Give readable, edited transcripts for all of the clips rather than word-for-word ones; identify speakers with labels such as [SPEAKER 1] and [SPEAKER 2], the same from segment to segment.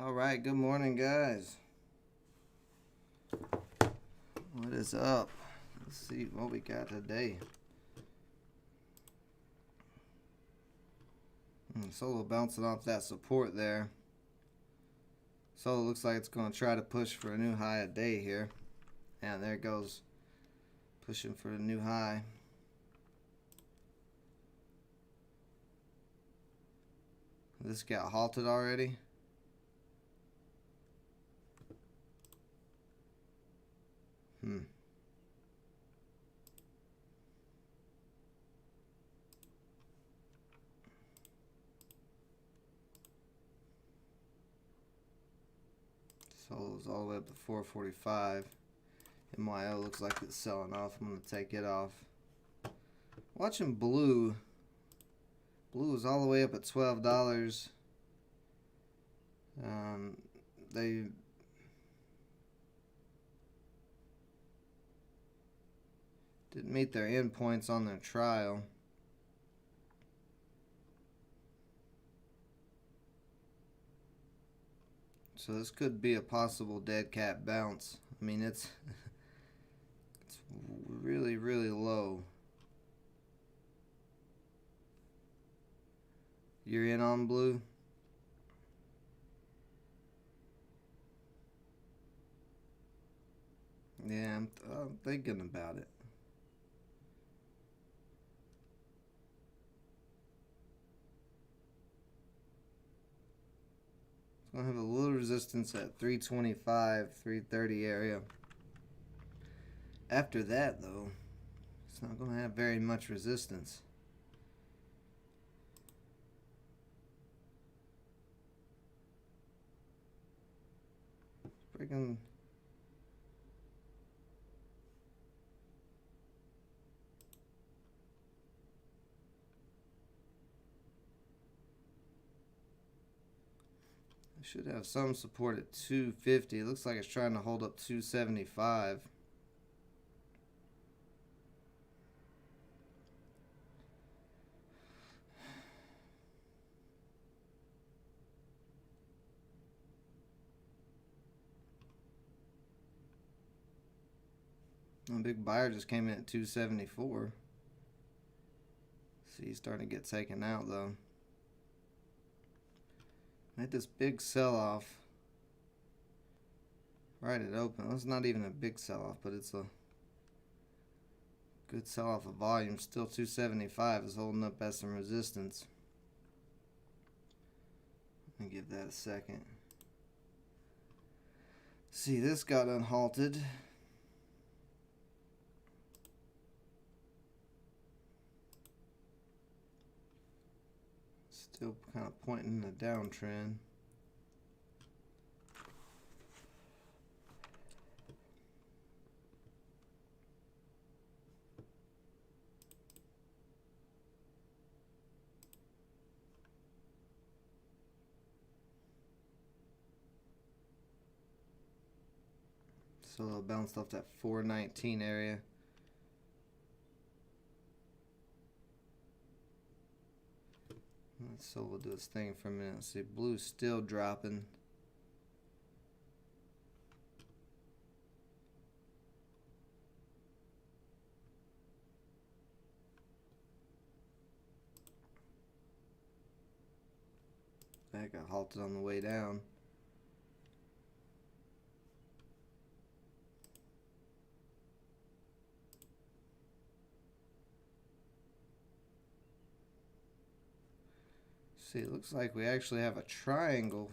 [SPEAKER 1] All right, good morning, guys. What is up? Let's see what we got today. Solo bouncing off that support there. Solo looks like it's going to try to push for a new high a day here. And there it goes. Pushing for a new high. This got halted already. Solo's all the way up to 445. MYO looks like it's selling off. I'm going to take it off. Watching blue. Blue is all the way up at $12. They didn't meet their endpoints on their trial. So this could be a possible dead cat bounce. I mean, it's really, really low. You're in on blue? Yeah, I'm thinking about it. It's going to have a little resistance at 325, 330 area. After that, though, it's not going to have very much resistance. Freaking... should have some support at 250. It looks like it's trying to hold up 275. A big buyer just came in at 274. See, he's starting to get taken out though. Made this big sell-off right at open. It's not even a big sell-off, but it's a good sell-off of volume. Still 275 is holding up as some resistance. Let me give that a second. See, this got unhalted. Still kind of pointing in a downtrend. So it bounced off that 419 area. So we'll do this thing for a minute. See, blue's still dropping. That got halted on the way down. See, it looks like we actually have a triangle.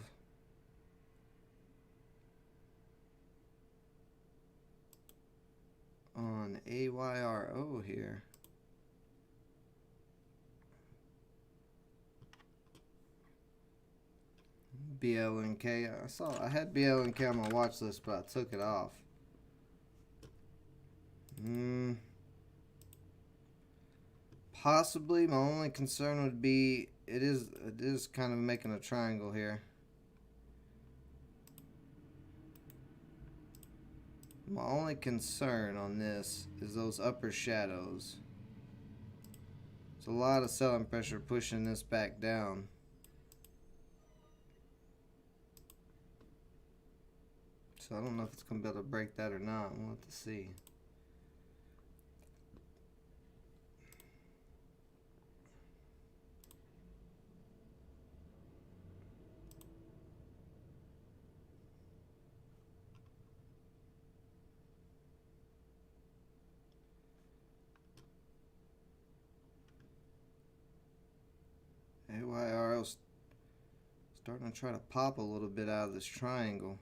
[SPEAKER 1] On AYRO here. BLNK. I had BLNK on my watch list, but I took it off. Possibly. My only concern would be it is kind of making a triangle here. My only concern on this is those upper shadows. There's a lot of selling pressure pushing this back down. So I don't know if it's going to be able to break that or not. We'll have to see. AYRL starting to try to pop a little bit out of this triangle.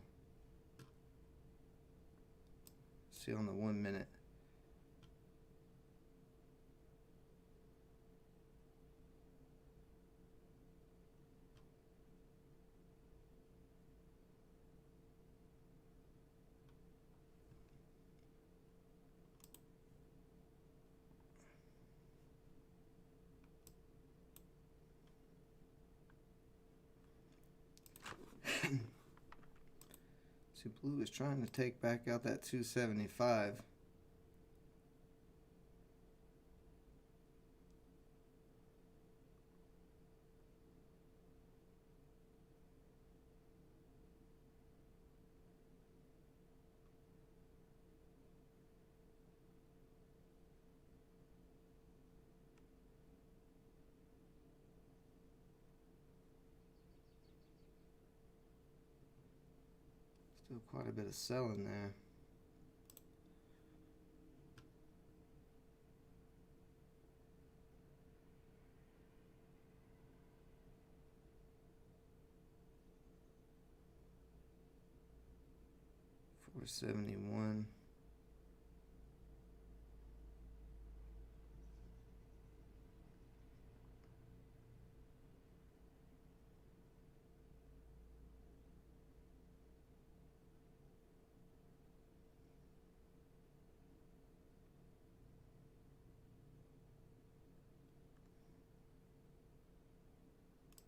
[SPEAKER 1] See on the 1 minute. See, blue is trying to take back out that 275. Still quite a bit of selling there. $471.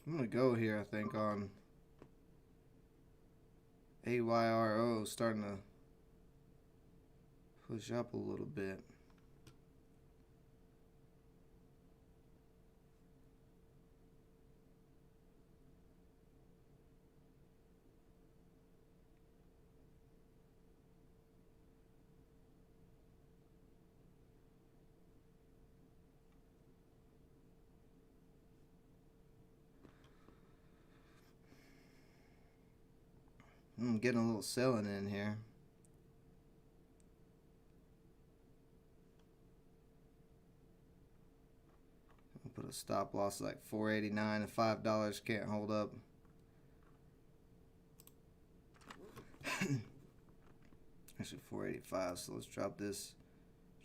[SPEAKER 1] I'm going to go here, I think, on AYRO starting to push up a little bit. I'm getting a little selling in here. I'll put a stop loss like 489 if $5 can't hold up. Actually 485, so let's drop this.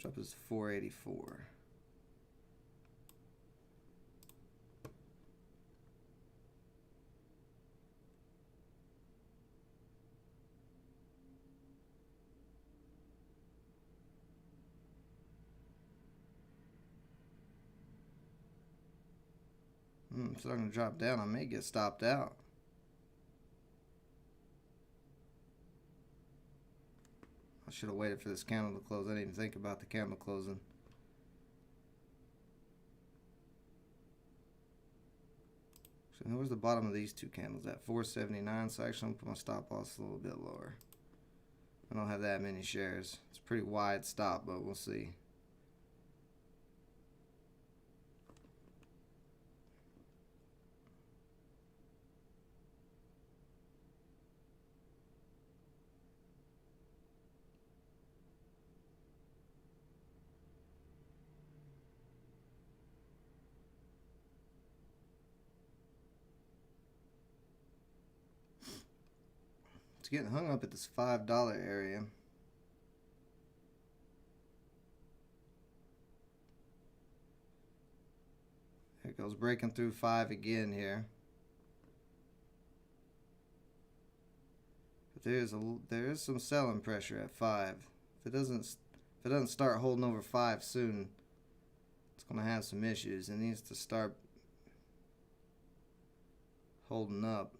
[SPEAKER 1] Drop this to 484. It's not going to drop down. I may get stopped out. I should have waited for this candle to close. I didn't even think about the candle closing. So where's the bottom of these two candles at? 479. So actually I'm going to put my stop loss a little bit lower. I don't have that many shares. It's a pretty wide stop, but we'll see. It's getting hung up at this $5 area. There it goes, breaking through 5 again here. But there is some selling pressure at 5. If it doesn't start holding over 5 soon, it's going to have some issues. It needs to start holding up.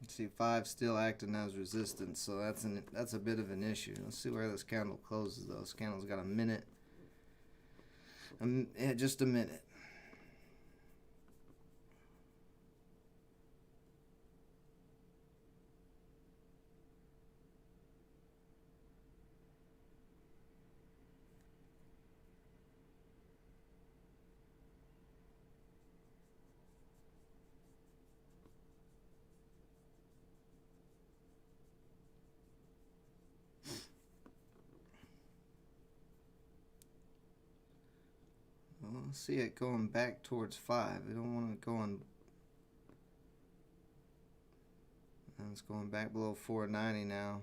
[SPEAKER 1] See, 5 still acting as resistance, so that's a bit of an issue. Let's see where this candle closes though. This candle's got a minute. Yeah, just a minute. don't see it going back towards 5. I don't want it going. And it's going back below 490 now.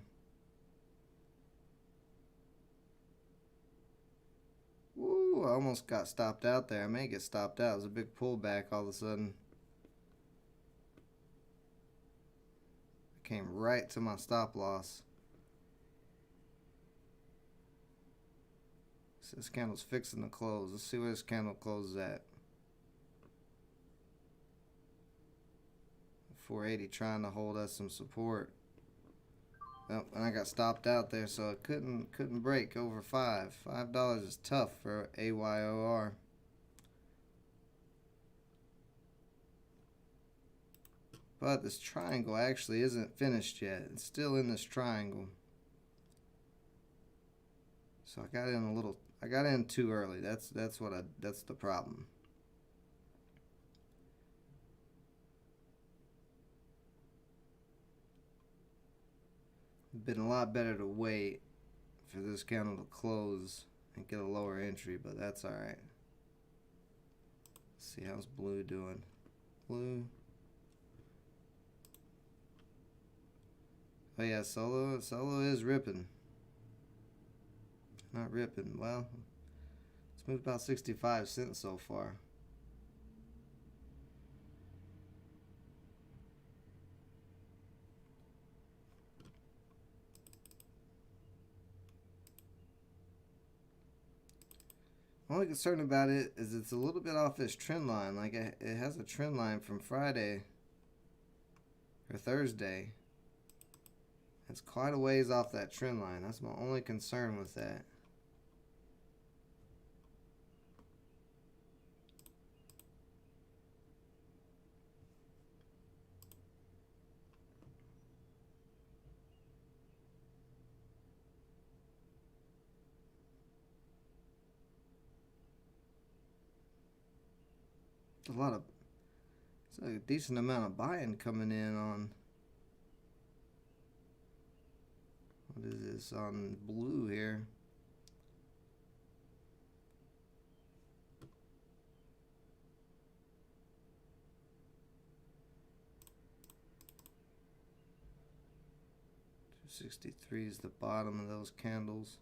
[SPEAKER 1] Woo, I almost got stopped out there. I may get stopped out. It was a big pullback all of a sudden. I came right to my stop loss. So this candle's fixing to close. Let's see where this candle closes at. 480 trying to hold us some support. Oh, and I got stopped out there, so it couldn't break over $5. $5 is tough for AYOR. But this triangle actually isn't finished yet. It's still in this triangle. So I got in too early. That's the problem. It'd been a lot better to wait for this candle to close and get a lower entry, but that's all right. Let's see how's blue doing. Blue. Oh yeah, solo is ripping. Not ripping. Well, it's moved about 65 cents so far. Only concern about it is it's a little bit off its trend line. Like it has a trend line from Friday or Thursday. It's quite a ways off that trend line. That's my only concern with that. It's a decent amount of buying coming in on, what is this, on blue here. $263 is the bottom of those candles.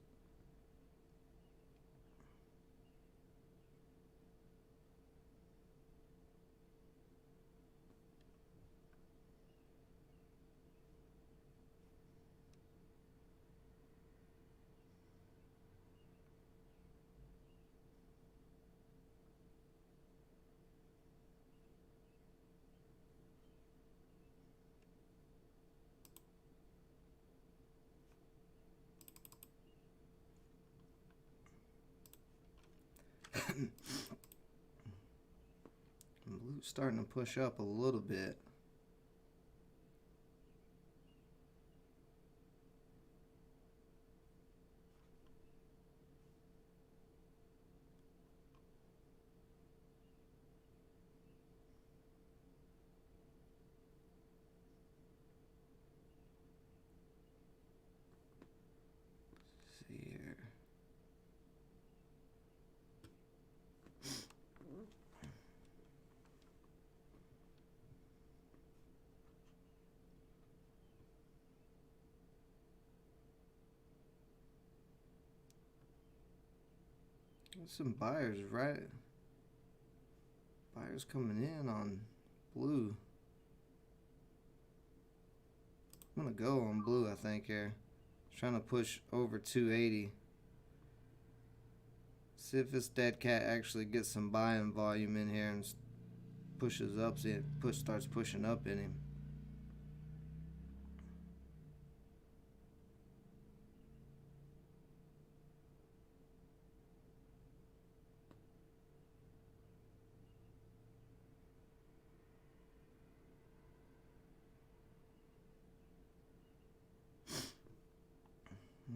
[SPEAKER 1] Blue's starting to push up a little bit. Let's see here. There's some buyers, right? Buyers coming in on blue. I'm gonna go on blue, I think here. Trying to push over 280. See if this dead cat actually gets some buying volume in here and pushes up. See it starts pushing up in him.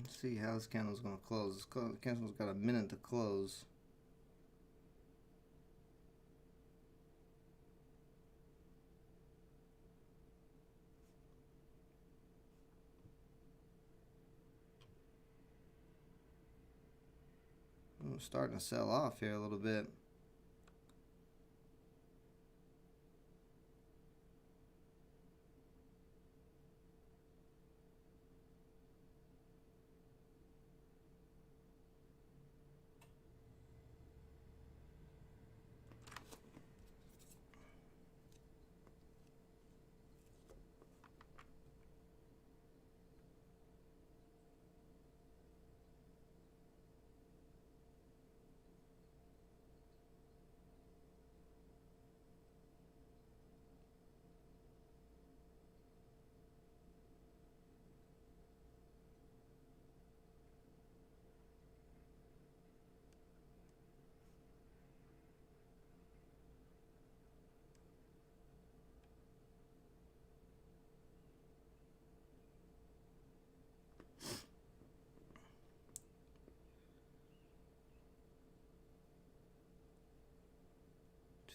[SPEAKER 1] Let's see how this candle's going to close. This candle's got a minute to close. I'm starting to sell off here a little bit.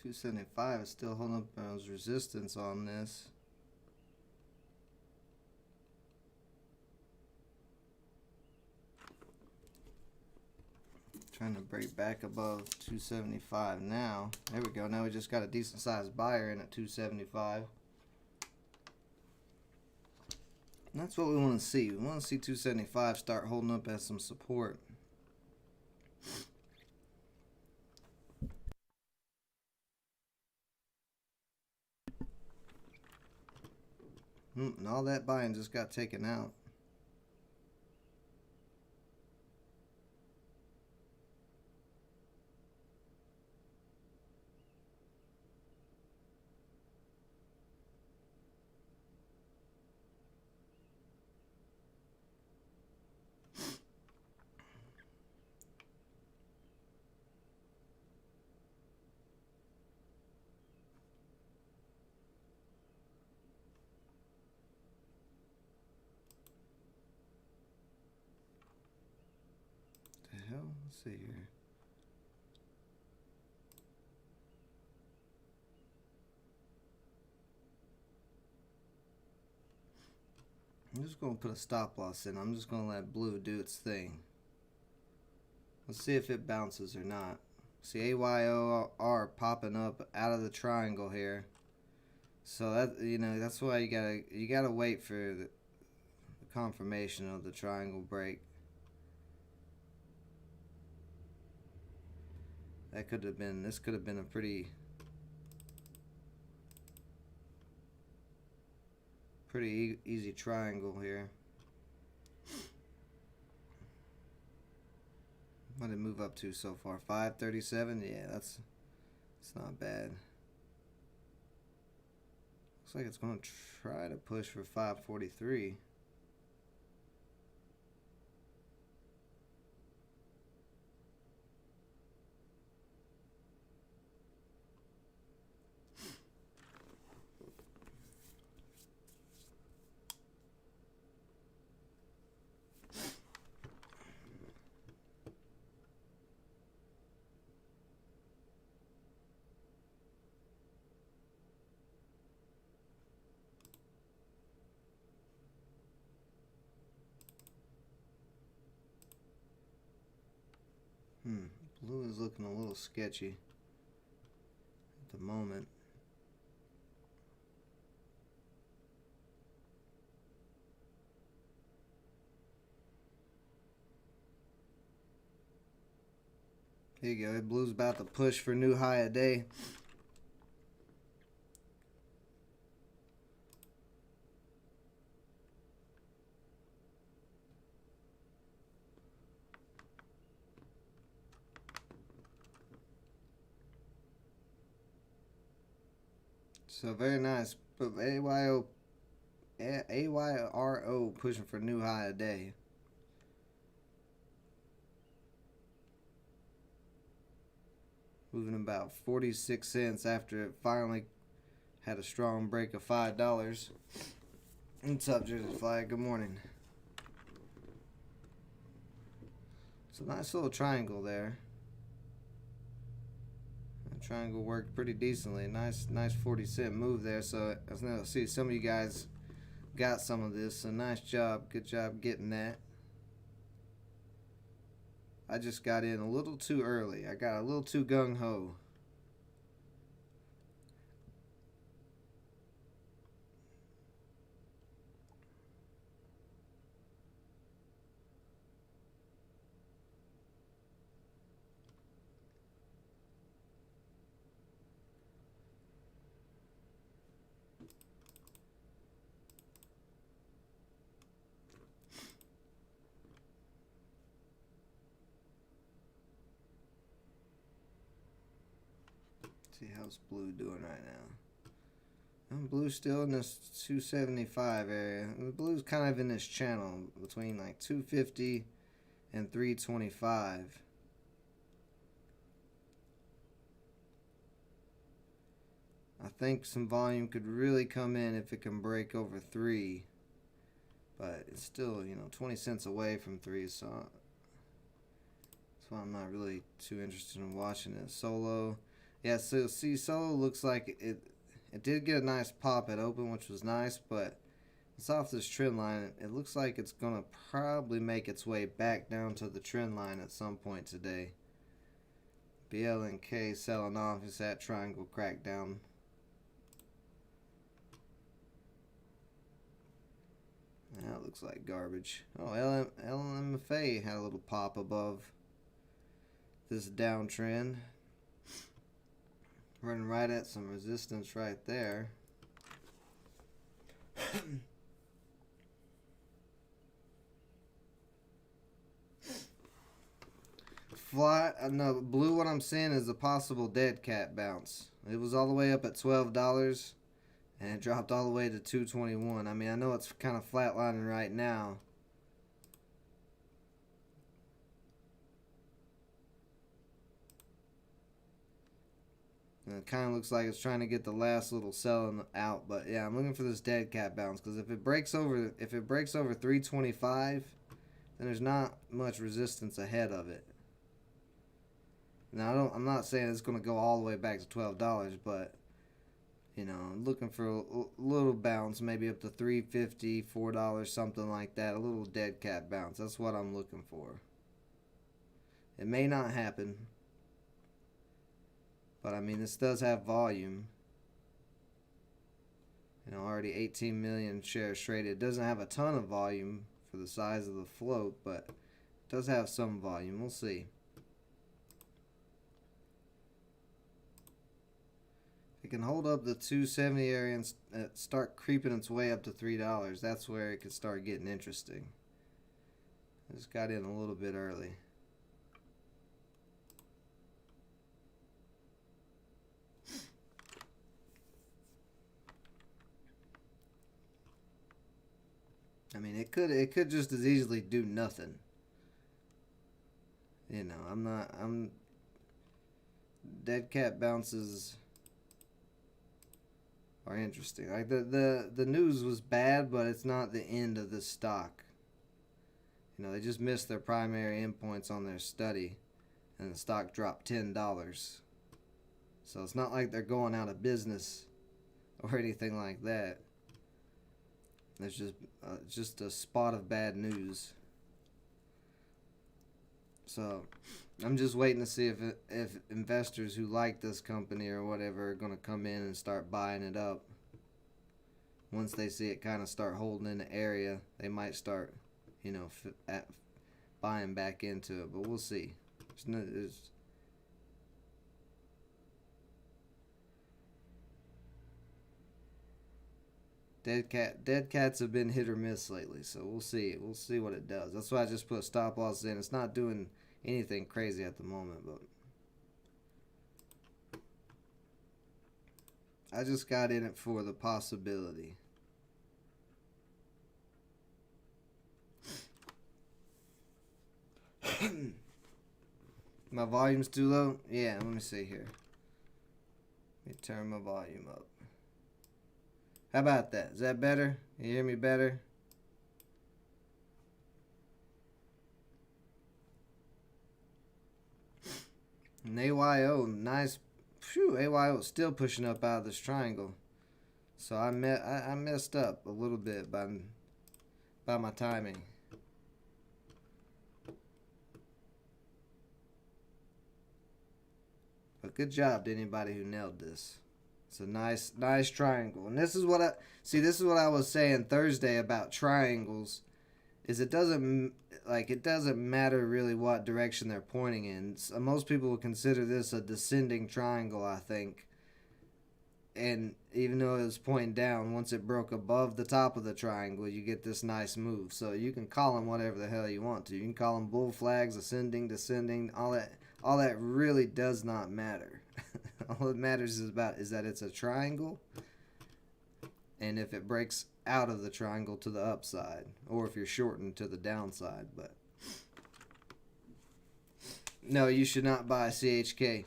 [SPEAKER 1] 275 is still holding up as resistance on this. Trying to break back above 275 now. There we go. Now we just got a decent sized buyer in at 275. And that's what we want to see. We want to see 275 start holding up as some support. And all that buying just got taken out. The hell? Let's see here. I'm just going to put a stop loss in. I'm just going to let blue do its thing. Let's see if it bounces or not. See AYOR popping up out of the triangle here. So that, you know, that's why you gotta wait for the confirmation of the triangle break. That could have been, this could have been a pretty easy triangle here. What did it move up to so far? 537? Yeah, that's not bad. Looks like it's going to try to push for 543. Blue is looking a little sketchy at the moment. Here you go. Blue's about to push for new high a day. So very nice. But AYRO pushing for new high a day. Moving about 46 cents after it finally had a strong break of $5. What's up, Jersey Flag? Good morning. It's a nice little triangle there. The triangle worked pretty decently. Nice 40-cent move there. So as now see, some of you guys got some of this. So nice job. Good job getting that. I just got in a little too early. I got a little too gung-ho. See how's blue doing right now. And blue's still in this 275 area. The blue's kind of in this channel between like 250 and 325. I think some volume could really come in if it can break over 3. But it's still, you know, 20 cents away from 3, so that's why I'm not really too interested in watching it. Solo Yeah, so see, Solo looks like it did get a nice pop at open, which was nice, but it's off this trend line. It looks like it's going to probably make its way back down to the trend line at some point today. BLNK selling off as that triangle crackdown. That looks like garbage. Oh, LMFA had a little pop above this downtrend. Running right at some resistance right there. No, blue, what I'm seeing is a possible dead cat bounce. It was all the way up at $12 and it dropped all the way to $2.21. I mean, I know it's kind of flatlining right now. And it kind of looks like it's trying to get the last little selling out, but yeah, I'm looking for this dead cat bounce because if it breaks over 325, then there's not much resistance ahead of it. Now I'm not saying it's going to go all the way back to $12, but you know, I'm looking for a little bounce, maybe up to $3.50, $4, something like that. A little dead cat bounce. That's what I'm looking for. It may not happen, but I mean, this does have volume. You know, already 18 million shares traded. It doesn't have a ton of volume for the size of the float, but it does have some volume. We'll see. It can hold up the 270 area and start creeping its way up to $3. That's where it could start getting interesting. I just got in a little bit early. I mean, it could just as easily do nothing. You know, I'm dead cat bounces are interesting. Like the news was bad, but it's not the end of the stock. You know, they just missed their primary endpoints on their study, and the stock dropped $10. So it's not like they're going out of business or anything like that. It's just a spot of bad news. So I'm just waiting to see if investors who like this company or whatever are going to come in and start buying it up. Once they see it kind of start holding in the area, they might start, you know, buying back into it. But we'll see. Dead cats have been hit or miss lately, so we'll see. We'll see what it does. That's why I just put stop loss in. It's not doing anything crazy at the moment, but I just got in it for the possibility. My volume's too low? Yeah, let me see here. Let me turn my volume up. How about that? Is that better? You hear me better? And AYO, nice. Phew, AYO is still pushing up out of this triangle. So I messed up a little bit by my timing. But good job to anybody who nailed this. It's a nice triangle. And this is what I was saying Thursday about triangles, is it doesn't matter really what direction they're pointing in. Most people would consider this a descending triangle, I think. And even though it was pointing down, once it broke above the top of the triangle, you get this nice move. So you can call them whatever the hell you want to. You can call them bull flags, ascending, descending, all that really does not matter. All that matters is that it's a triangle, and if it breaks out of the triangle to the upside, or if you're shortened to the downside. But no, you should not buy CHK.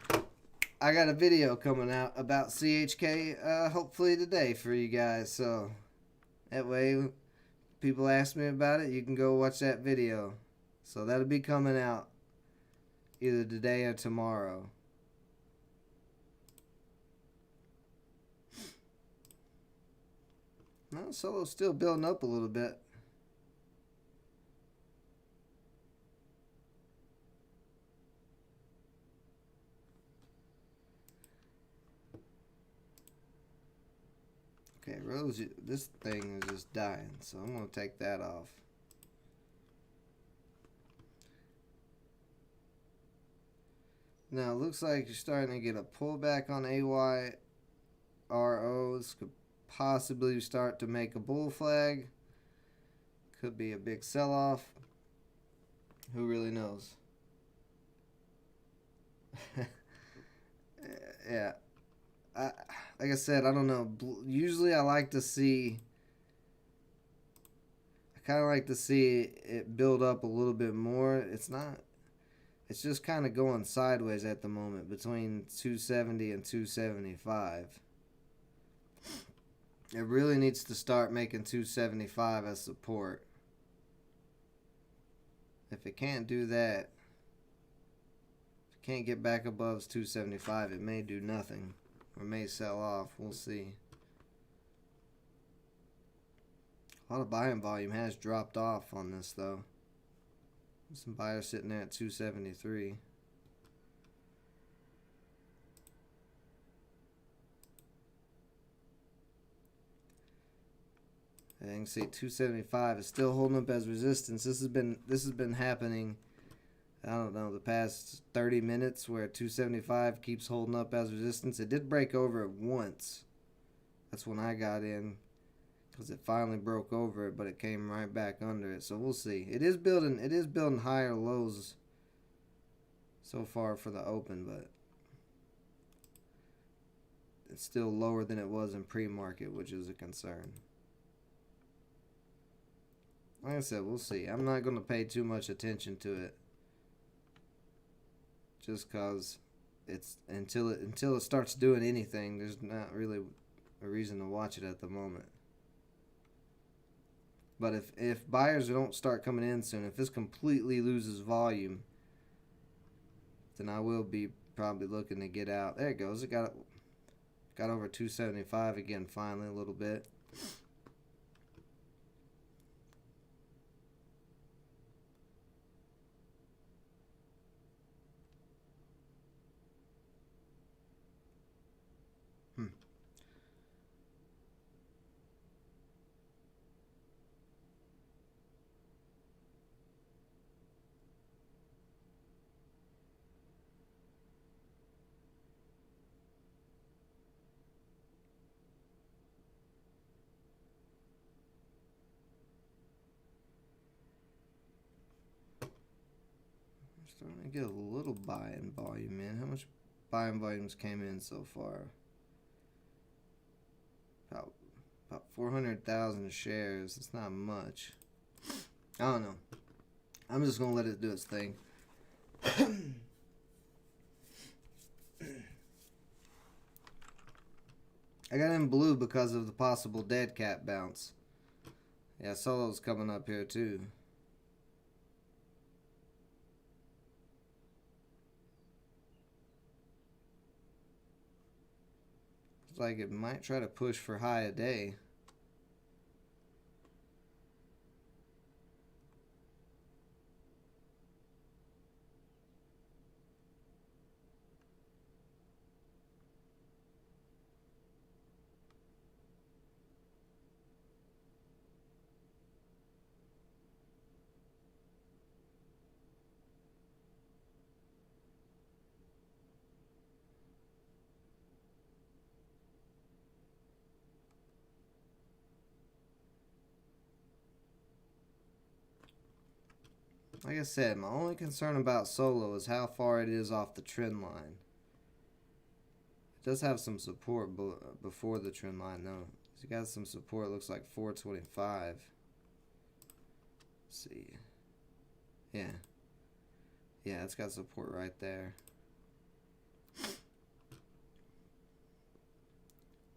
[SPEAKER 1] I got a video coming out about CHK hopefully today for you guys, so that way people ask me about it, you can go watch that video. So that'll be coming out either today or tomorrow. Well, Solo's still building up a little bit. Okay, Rose, this thing is just dying, so I'm going to take that off. Now, it looks like you're starting to get a pullback on AYRO. This could possibly start to make a bull flag. Could be a big sell-off. Who really knows? Yeah. Like I said, I don't know. Usually I like to see... I kind of like to see it build up a little bit more. It's not... It's just kind of going sideways at the moment between 270 and 275. It really needs to start making 275 as support. If it can't do that, if it can't get back above 275, it may do nothing. Or may sell off. We'll see. A lot of buying volume has dropped off on this, though. Some buyers sitting there at 273. And you can see 275 is still holding up as resistance. This has been happening, I don't know, the past 30 minutes where 275 keeps holding up as resistance. It did break over it once. That's when I got in, because it finally broke over it, but it came right back under it. So we'll see. It is building higher lows so far for the open, but it's still lower than it was in pre-market, which is a concern. Like I said, we'll see. I'm not going to pay too much attention to it, just because it's until it starts doing anything, there's not really a reason to watch it at the moment. But if buyers don't start coming in soon, if this completely loses volume, then I will be probably looking to get out. There it goes. It got over 275 again finally a little bit. Starting to get a little buying volume in. How much buying volumes came in so far? About 400,000 shares. It's not much. I don't know. I'm just gonna let it do its thing. I got in blue because of the possible dead cat bounce. Yeah, Solo's coming up here too. Looks like it might try to push for high a day. Like I said, my only concern about Solo is how far it is off the trend line. It does have some support before the trend line, though. It's got some support, looks like 425. Let's see. Yeah. Yeah, it's got support right there.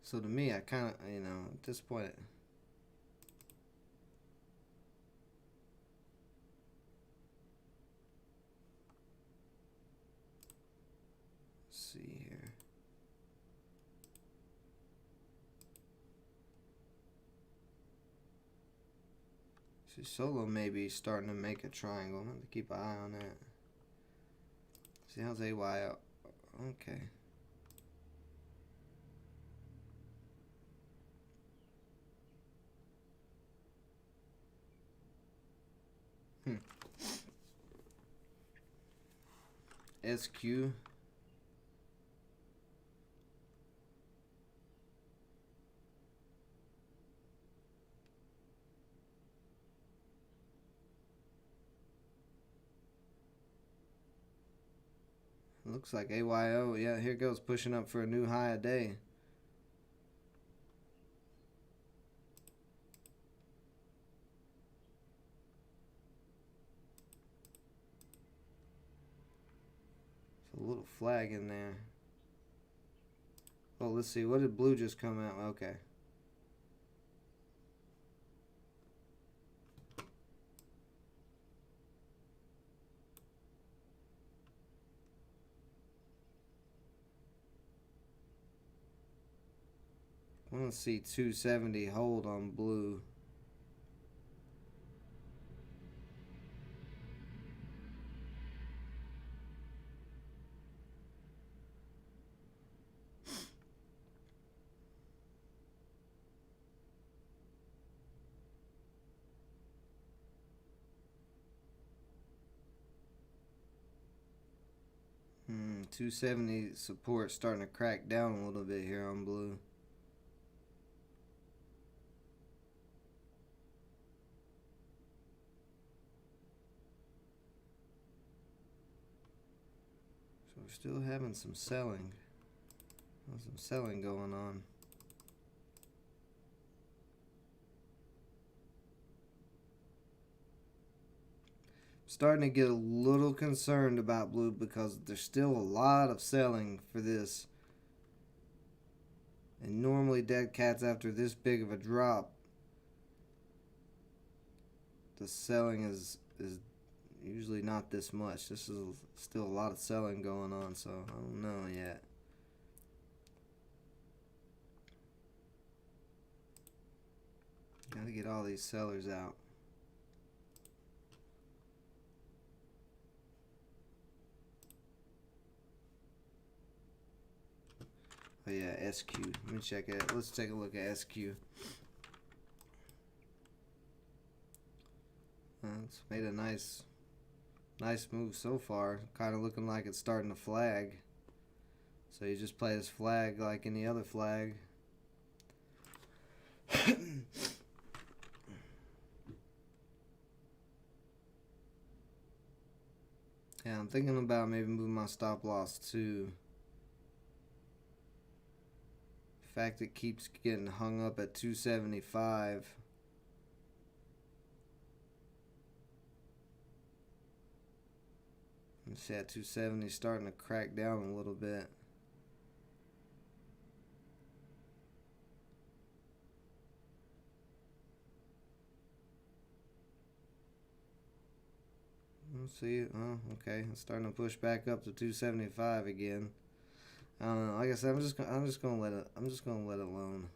[SPEAKER 1] So to me, I kind of, at this point... see here. See, Solo may be starting to make a triangle. I'm going to keep an eye on that. See, how's AYO? Okay. SQ. Looks like AYO. Yeah, here goes pushing up for a new high a day. It's a little flag in there. Oh, let's see. What did blue just come out? Okay. I want to see 270 hold on blue. Hmm, 270 support starting to crack down a little bit here on blue. So we're still having some selling. There's some selling going on. Starting to get a little concerned about blue because there's still a lot of selling for this. And normally dead cats after this big of a drop, the selling is usually not this much. This is still a lot of selling going on, so I don't know yet. Gotta get all these sellers out. Oh yeah, SQ. Let me check it. Let's take a look at SQ. It's made a nice move so far. Kind of looking like it's starting to flag. So you just play this flag like any other flag. Yeah, I'm thinking about maybe moving my stop loss too. The fact it keeps getting hung up at 275. Let's see, at 270 starting to crack down a little bit. Let's see. Oh, okay. It's starting to push back up to 275 again. I don't know. Like I said, I'm just gonna let it alone.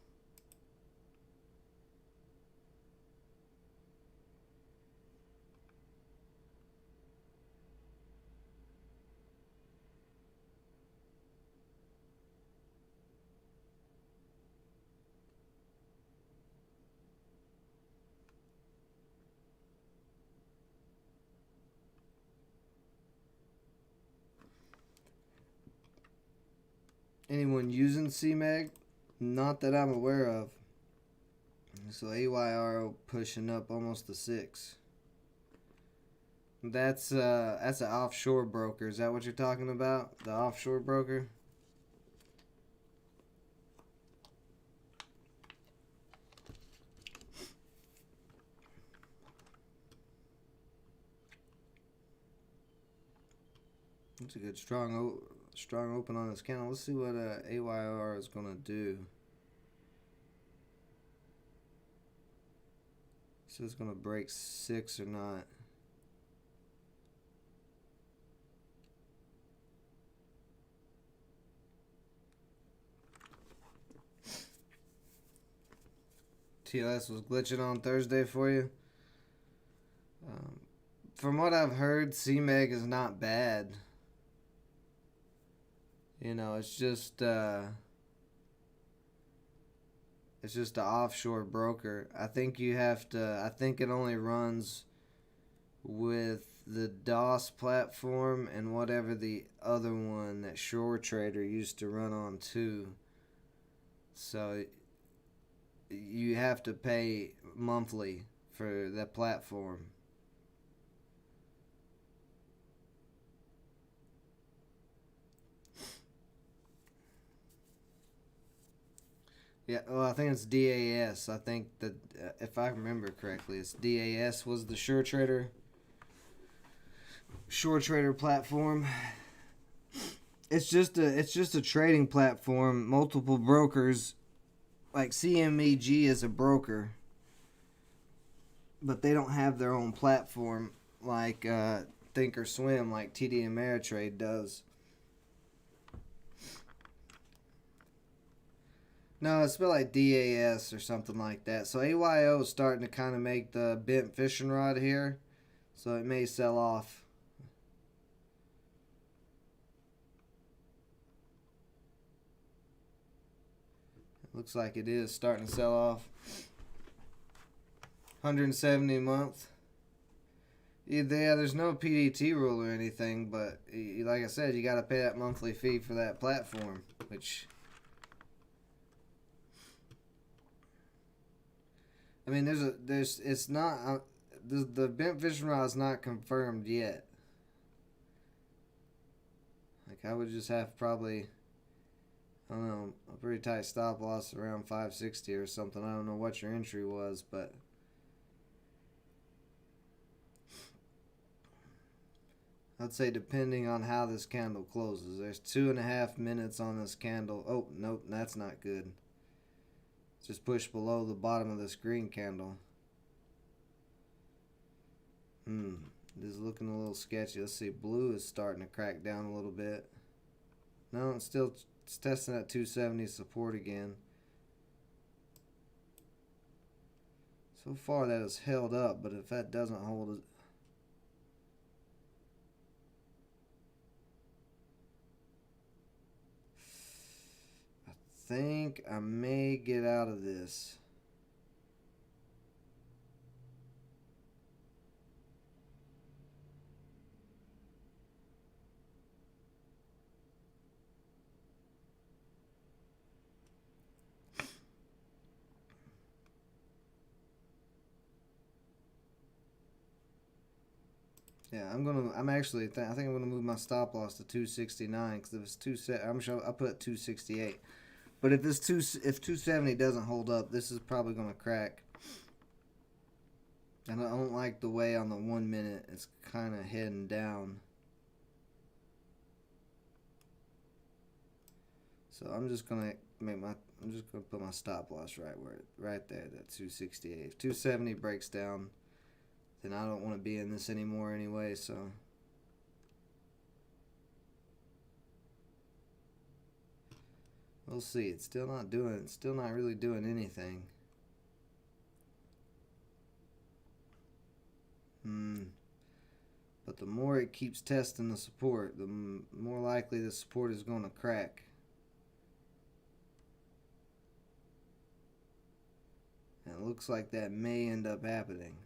[SPEAKER 1] Anyone using CMEG? Not that I'm aware of. So AYRO pushing up almost to 6. That's an offshore broker. Is that what you're talking about? The offshore broker? It's a good strong open on this candle. Let's see what AYR is gonna do. So it's gonna break 6 or not. TLS was glitching on Thursday for you. from what I've heard, CMEG is not bad. You know, it's just an offshore broker. I think you have to. I think it only runs with the DOS platform and whatever the other one that Shore Trader used to run on too. So you have to pay monthly for that platform. Yeah, well, I think it's DAS. I think that if I remember correctly, it's DAS was the Shore Trader platform. It's just a trading platform. Multiple brokers, like CMEG is a broker, but they don't have their own platform like Thinkorswim, like TD Ameritrade does. No, it's spelled like DAS or something like that. So AYO is starting to kind of make the bent fishing rod here, so it may sell off. Looks like it is starting to sell off. 170 a month. Yeah, there's no PDT rule or anything, but like I said, you got to pay that monthly fee for that platform, which, I mean, it's not, the bent fishing rod is not confirmed yet. Like, I would just have probably, I don't know, a pretty tight stop loss around 560 or something. I don't know what your entry was, but I'd say depending on how this candle closes. There's 2.5 minutes on this candle. Oh, nope, that's not good. Just push below the bottom of this green candle. This is looking a little sketchy. Let's see, blue is starting to crack down a little bit. No, it's testing that 270 support again. So far that has held up, but if that doesn't hold it, I think I may get out of this. Yeah, I think I'm gonna move my stop loss to 269 because if it's I'm sure I put 268. But if 270 doesn't hold up, this is probably gonna crack. And I don't like the way on the 1 minute it's kind of heading down. So I'm just gonna put my stop loss right there, that 268. If 270 breaks down, then I don't want to be in this anymore anyway, so we'll see. It's still not really doing anything. But the more it keeps testing the support, the more likely the support is going to crack. And it looks like that may end up happening.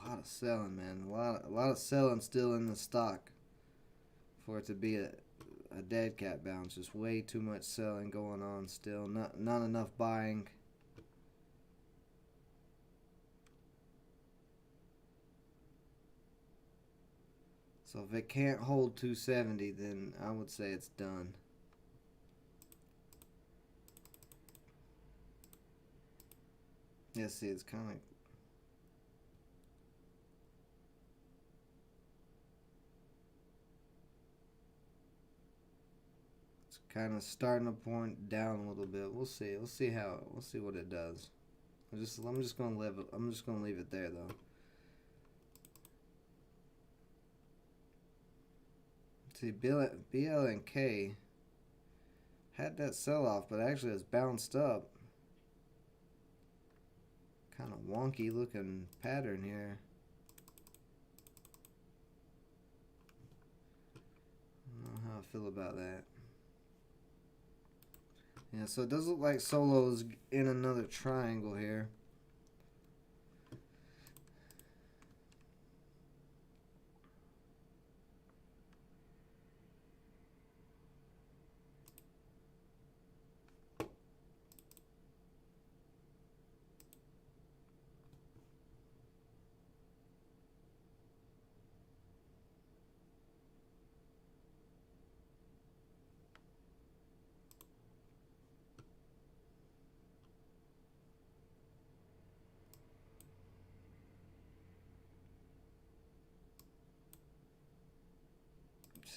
[SPEAKER 1] A lot of selling, man. A lot of selling still in the stock for it to be a dead cat bounce. Just way too much selling going on still. Not enough buying. So if it can't hold 270, then I would say it's done. Yeah, see, it's kind of... It's kind of starting to point down a little bit. We'll see. We'll see what it does. I'm just going to leave it there though. See, BLNK had that sell-off, but actually it's bounced up. Kind of wonky looking pattern here. I don't know how I feel about that. Yeah, so it does look like Solo's in another triangle here.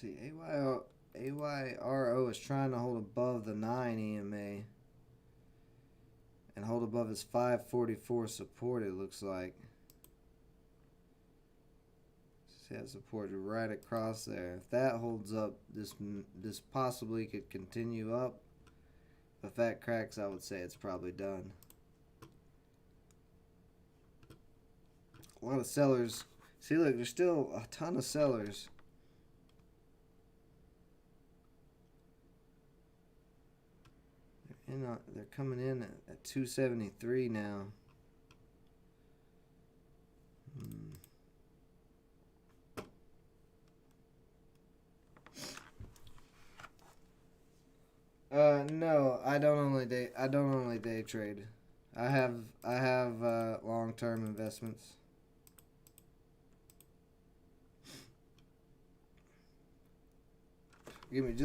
[SPEAKER 1] See, AYRO is trying to hold above the 9 EMA and hold above his 544 support, it looks like. See that support right across there. If that holds up, this possibly could continue up. If that cracks, I would say it's probably done. A lot of sellers. See, look, there's still a ton of sellers. They're coming in at 273 now. No, I don't only day trade. I have long-term investments. Give me just.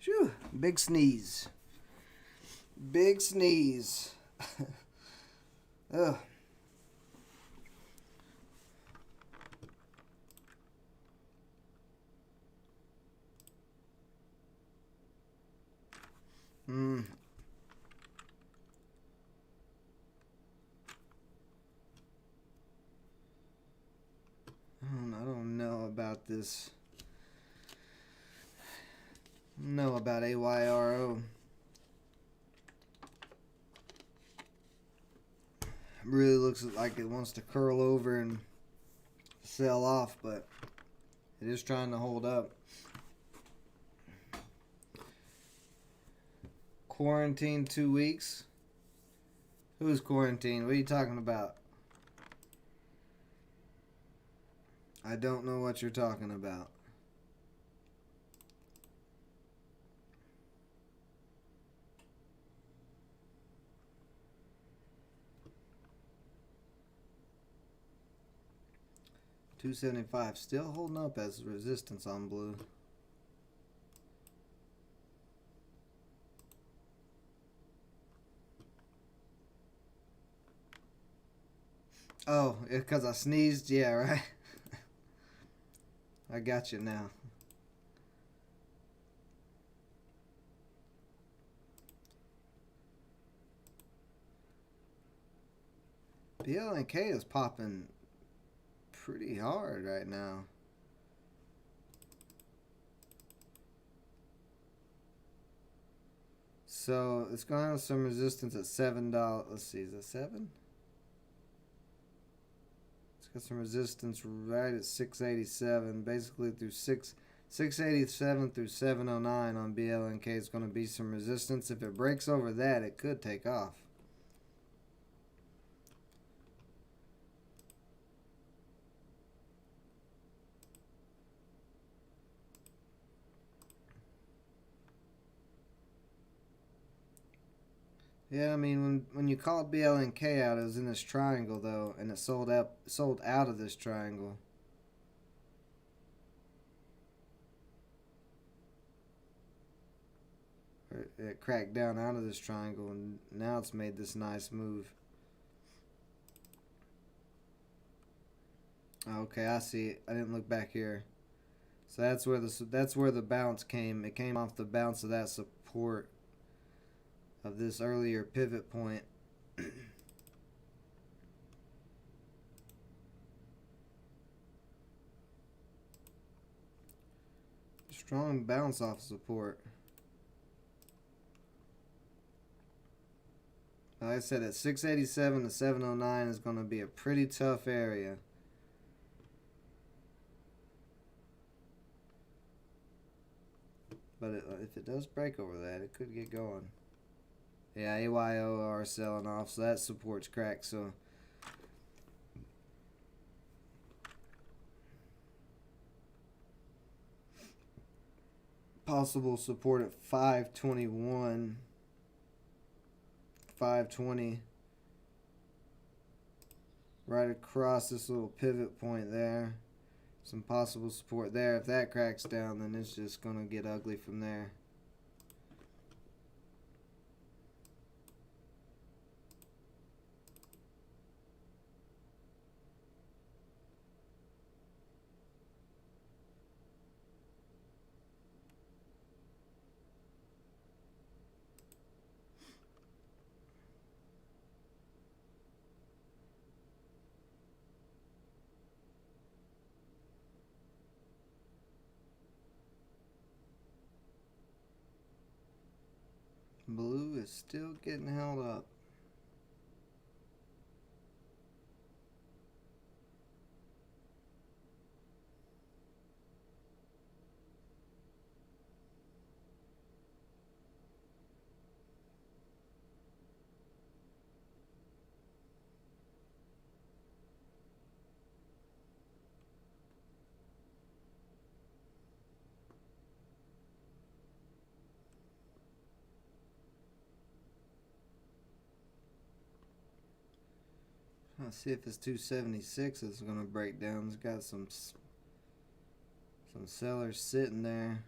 [SPEAKER 1] Phew, big sneeze. Big sneeze. Ugh. I don't know about this. Know about AYRO. Really looks like it wants to curl over and sell off, but it is trying to hold up. Quarantine 2 weeks? Who's quarantined? What are you talking about? I don't know what you're talking about. $275 still holding up as resistance on blue. Oh, because I sneezed? Yeah, right. I got you now. BLNK is popping pretty hard right now. So it's going to have some resistance at $7. Let's see, is that 7? It's got some resistance right at 687, basically through 687 through 709 on BLNK. It's going to be some resistance. If it breaks over that, it could take off. Yeah, I mean when you called BLNK out, it was in this triangle though, and it sold out of this triangle. It cracked down out of this triangle, and now it's made this nice move. Okay, I see it. I didn't look back here. So that's where the bounce came. It came off the bounce of that support of this earlier pivot point. Strong bounce off support. Like I said, at 687 to 709 is going to be a pretty tough area. But if it does break over that, it could get going. Yeah, AYO are selling off, so that support's cracked. So possible support at 521, 520, right across this little pivot point there. Some possible support there. If that cracks down, then it's just going to get ugly from there. Blue is still getting held up. Let's see if it's 276 is going to break down. It's got some sellers sitting there.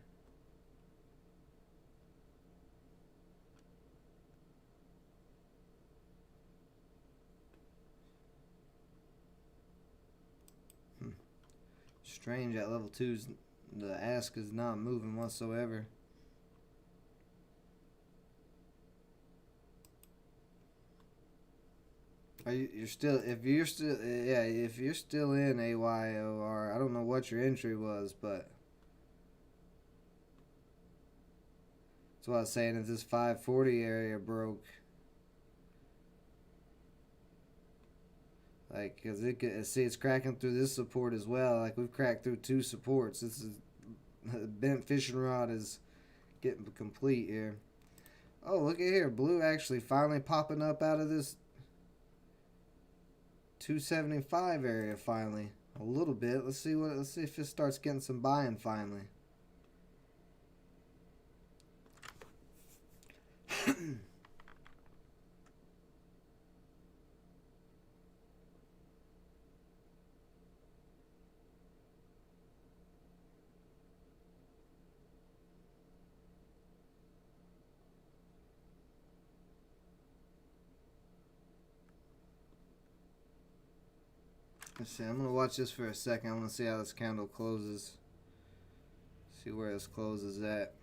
[SPEAKER 1] Strange at level 2's the ask is not moving whatsoever. You're still if you're still in AYOR, I don't know what your entry was, but that's what I was saying. If this 540 area broke, like, cause it could see it's cracking through this support as well. Like we've cracked through two supports. This is bent fishing rod is getting complete here. Oh, look at here, blue actually finally popping up out of this 275 area finally a little bit. Let's see if it starts getting some buying finally. Let's see, I'm going to watch this for a second. I want to see how this candle closes. See where this closes at.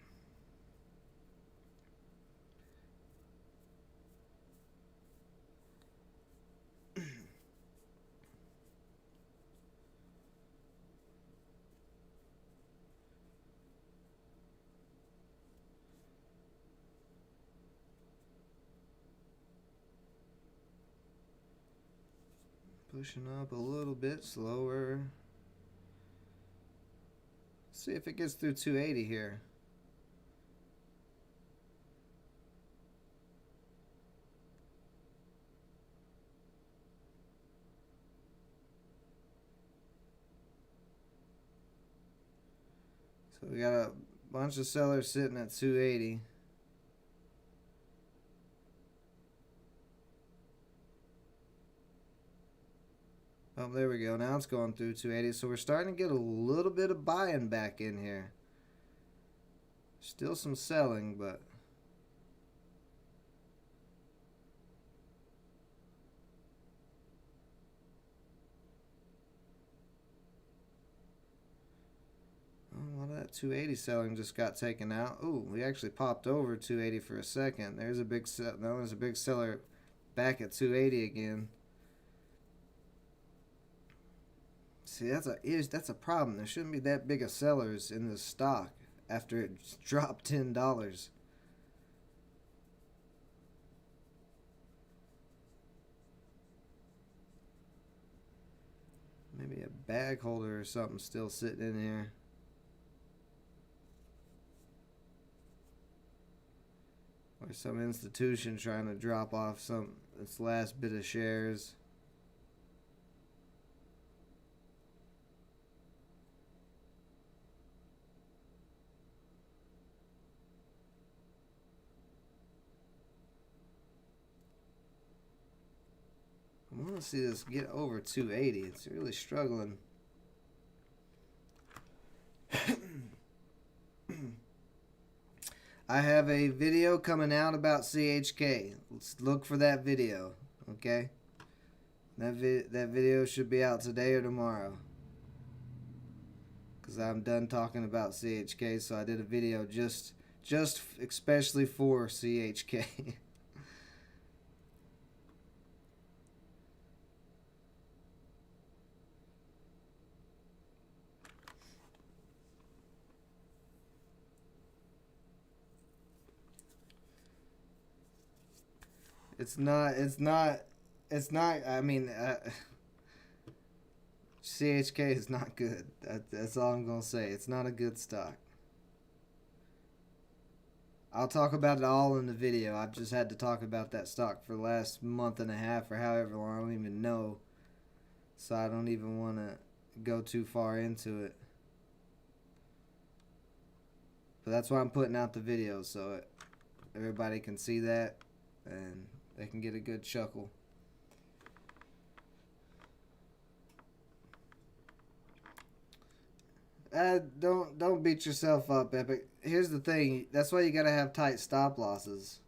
[SPEAKER 1] Pushing up a little bit slower. See if it gets through 280 here. So we got a bunch of sellers sitting at 280. Oh, there we go. Now it's going through 280. So we're starting to get a little bit of buying back in here. Still some selling, but well, that 280 selling just got taken out. Ooh, we actually popped over 280 for a second. There's a big there's a big seller back at 280 again. See, that's a problem. There shouldn't be that big of sellers in this stock after it dropped $10. Maybe a bag holder or something still sitting in here. Or some institution trying to drop off its last bit of shares. I want to see this get over 280. It's really struggling. I have a video coming out about CHK. Let's look for that video, okay? That video should be out today or tomorrow. Because I'm done talking about CHK, so I did a video just especially for CHK. It's not, I mean, CHK is not good. That's all I'm going to say. It's not a good stock. I'll talk about it all in the video. I've just had to talk about that stock for the last month and a half or however long. I don't even know. So I don't even want to go too far into it. But that's why I'm putting out the video, so everybody can see that and they can get a good chuckle. Don't beat yourself up, Epic. Here's the thing. That's why you gotta have tight stop losses.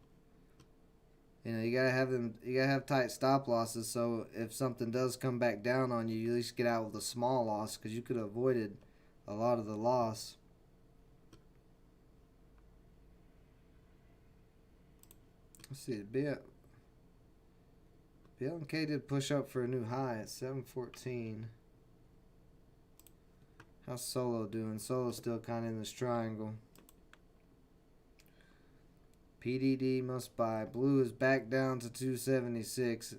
[SPEAKER 1] You know, you gotta have tight stop losses, so if something does come back down on you, you at least get out with a small loss, because you could have avoided a lot of the loss. Let's see, BLK did push up for a new high at 714. How's Solo doing? Solo's still kind of in this triangle. PDD must buy. Blue is back down to 276.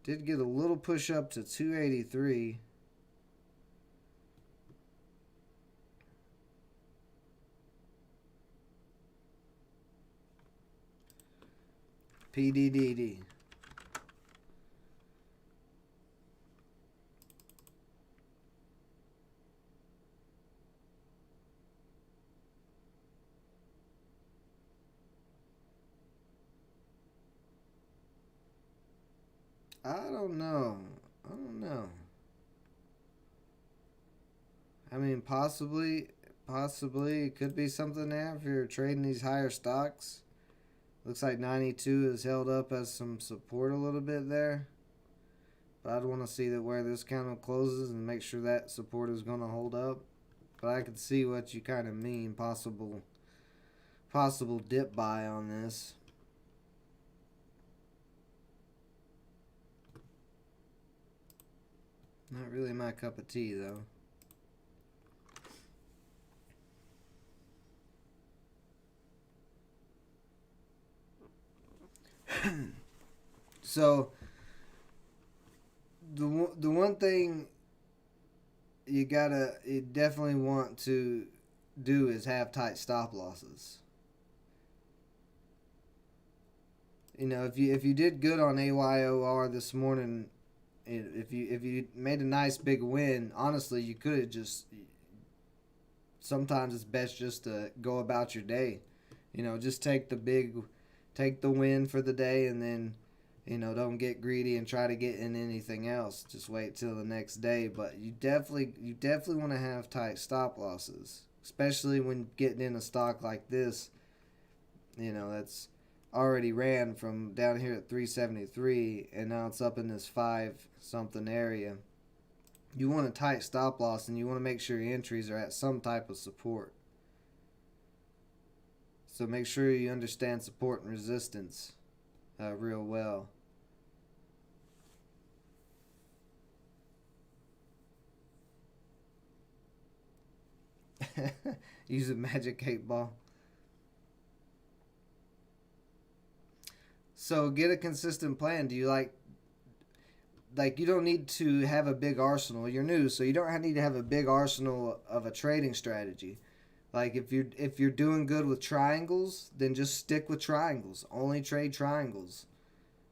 [SPEAKER 1] Did get a little push up to 283. PDDD. I don't know. I mean, possibly it could be something there if you're trading these higher stocks. Looks like 92 is held up as some support a little bit there. But I'd want to see that where this candle closes and make sure that support is going to hold up. But I could see what you kind of mean, possible dip buy on this. Not really my cup of tea, though. So, the one thing you definitely want to do is have tight stop losses. You know, if you did good on AYOR this morning, if you made a nice big win, honestly, you could have just. Sometimes it's best just to go about your day. You know, just take the win for the day, and then You know, don't get greedy and try to get in anything else. Just wait till the next day. But you definitely want to have tight stop losses, especially when getting in a stock like this. You know, that's already ran from down here at 373 and now it's up in this 5 something area. You want a tight stop loss and you want to make sure your entries are at some type of support. So make sure you understand support and resistance real well. Use a magic 8-ball. So get a consistent plan. Do you like you don't need to have a big arsenal. You're new, so you don't need to have a big arsenal of a trading strategy. Like if you're doing good with triangles, then just stick with triangles. Only trade triangles.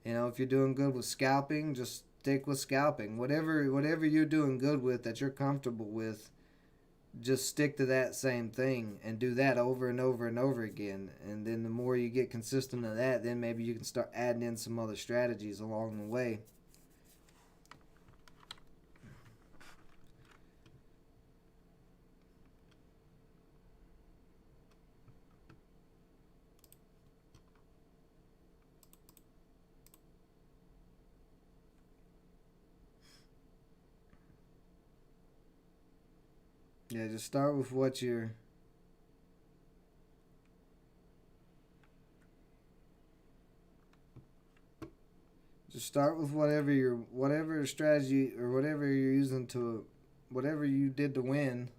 [SPEAKER 1] You know, if you're doing good with scalping, just stick with scalping. Whatever you're doing good with that you're comfortable with, just stick to that same thing and do that over and over and over again. And then the more you get consistent at that, then maybe you can start adding in some other strategies along the way. Yeah, just start with what you're... Just start with whatever strategy or whatever you're using to... Whatever you did to win.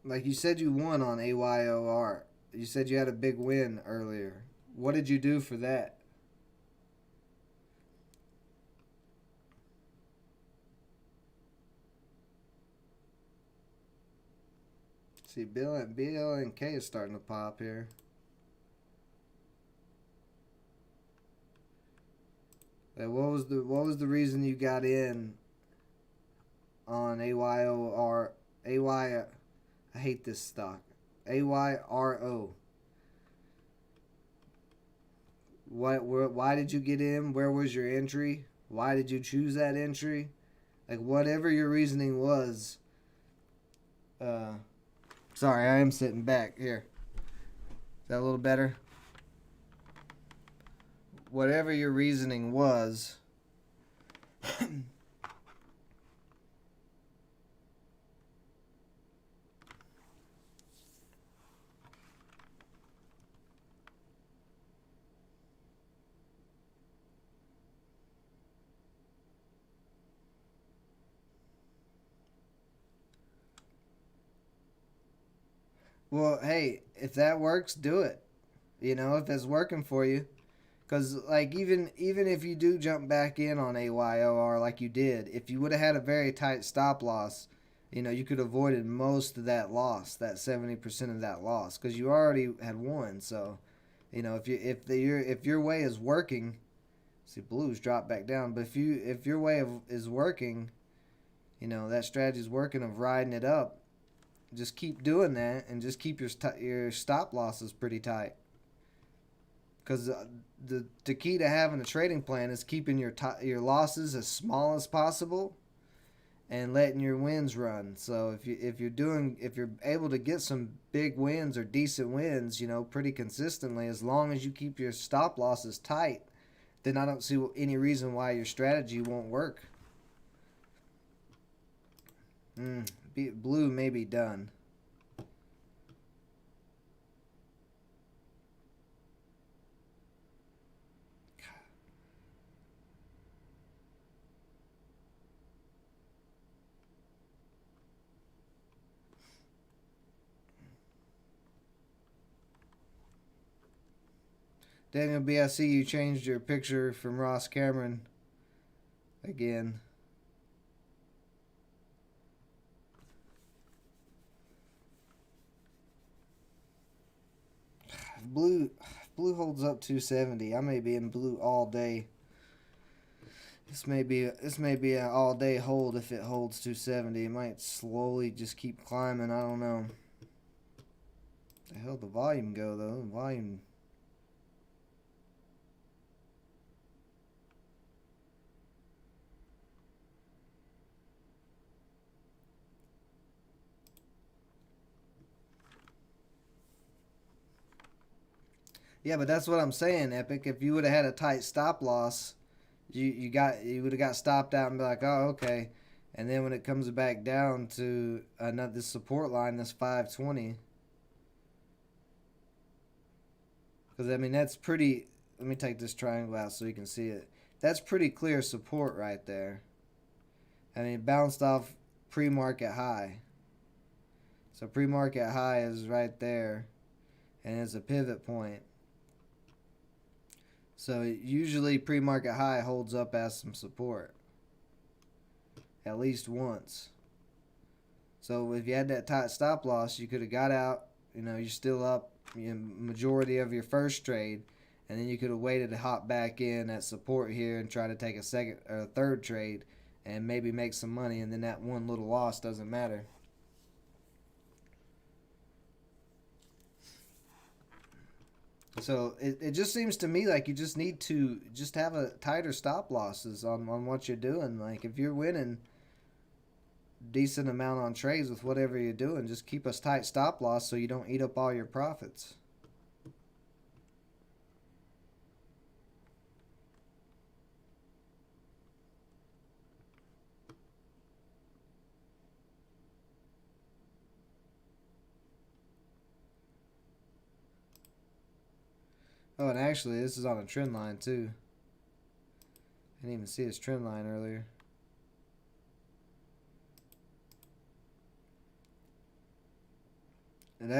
[SPEAKER 1] Like you said you won on AYOR. You said you had a big win earlier. What did you do for that? See, BLNK is starting to pop here. Like what was the reason you got in on AYOR? I hate this stock. AYRO. Why did you get in? Where was your entry? Why did you choose that entry? Like whatever your reasoning was. Sorry, I am sitting back here. Is that a little better? Whatever your reasoning was. Well, hey, if that works, do it. You know, if it's working for you. Because, like, even if you do jump back in on AYOR like you did, if you would have had a very tight stop loss, you know, you could have avoided most of that loss, that 70% of that loss, because you already had won. So, you know, if your way is working, see, blues drop back down. But if your way is working, you know, that strategy is working of riding it up. Just keep doing that and just keep your stop losses pretty tight. Because the key to having a trading plan is keeping your losses as small as possible and letting your wins run. So if you're able to get some big wins or decent wins, you know, pretty consistently, as long as you keep your stop losses tight, then I don't see any reason why your strategy won't work. Blue may be done. Daniel B, I see you changed your picture from Ross Cameron again. Blue holds up 270. I may be in blue all day. This may be an all day hold if it holds 270. It might slowly just keep climbing. I don't know. The hell the volume go though? Volume. Yeah, but that's what I'm saying, Epic. If you would have had a tight stop loss, you would have got stopped out and be like, oh, okay. And then when it comes back down to another support line, this 520. Because I mean that's pretty. Let me take this triangle out so you can see it. That's pretty clear support right there. I mean, it bounced off pre-market high. So pre-market high is right there, and it's a pivot point. So usually pre-market high holds up as some support, at least once. So if you had that tight stop loss, you could have got out. You know, you're still up majority of your first trade, and then you could have waited to hop back in at support here and try to take a second or a third trade and maybe make some money, and then that one little loss doesn't matter. So it just seems to me like you just need to just have a tighter stop losses on what you're doing. Like if you're winning decent amount on trades with whatever you're doing, just keep a tight stop loss so you don't eat up all your profits. Oh, and actually, this is on a trend line too. I didn't even see this trend line earlier. It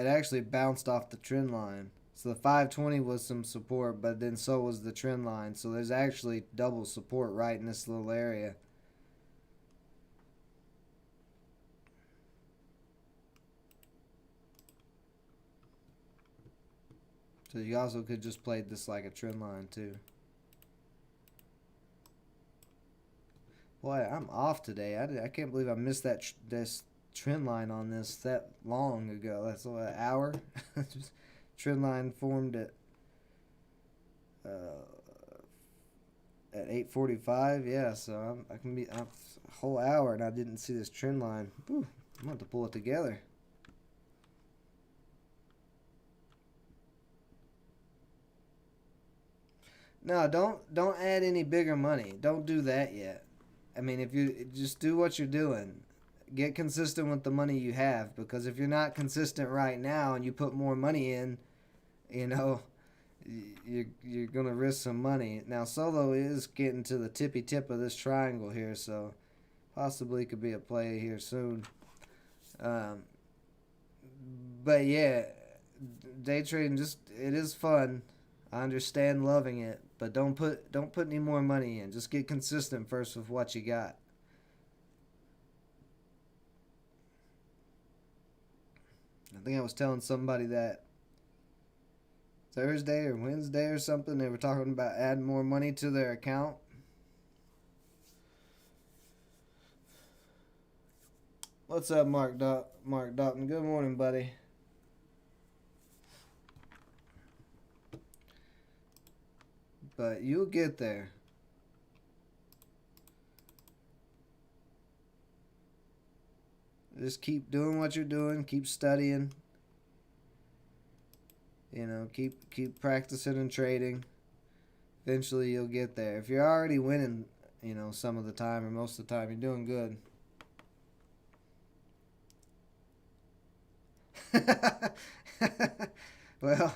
[SPEAKER 1] actually bounced off the trend line. So the 520 was some support, but then so was the trend line. So there's actually double support right in this little area. So you also could just play this like a trend line too. Boy, I'm off today. I can't believe I missed this trend line on this that long ago. That's an hour. Just trend line formed at 8:45. Yeah, so I can be a whole hour and I didn't see this trend line. Whew, I'm gonna have to pull it together. No, don't add any bigger money. Don't do that yet. I mean, if you just do what you're doing, get consistent with the money you have. Because if you're not consistent right now and you put more money in, you know, you're gonna risk some money. Now solo is getting to the tippy tip of this triangle here, so possibly could be a play here soon. Um, but yeah, day trading it is fun. I understand loving it, but don't put any more money in. Just get consistent first with what you got. I think I was telling somebody that Thursday or Wednesday or something they were talking about adding more money to their account. What's up, Mark Dalton? Good morning, buddy. But you'll get there. Just keep doing what you're doing. Keep studying. You know, keep practicing and trading. Eventually, you'll get there. If you're already winning, you know, some of the time or most of the time, you're doing good. Well,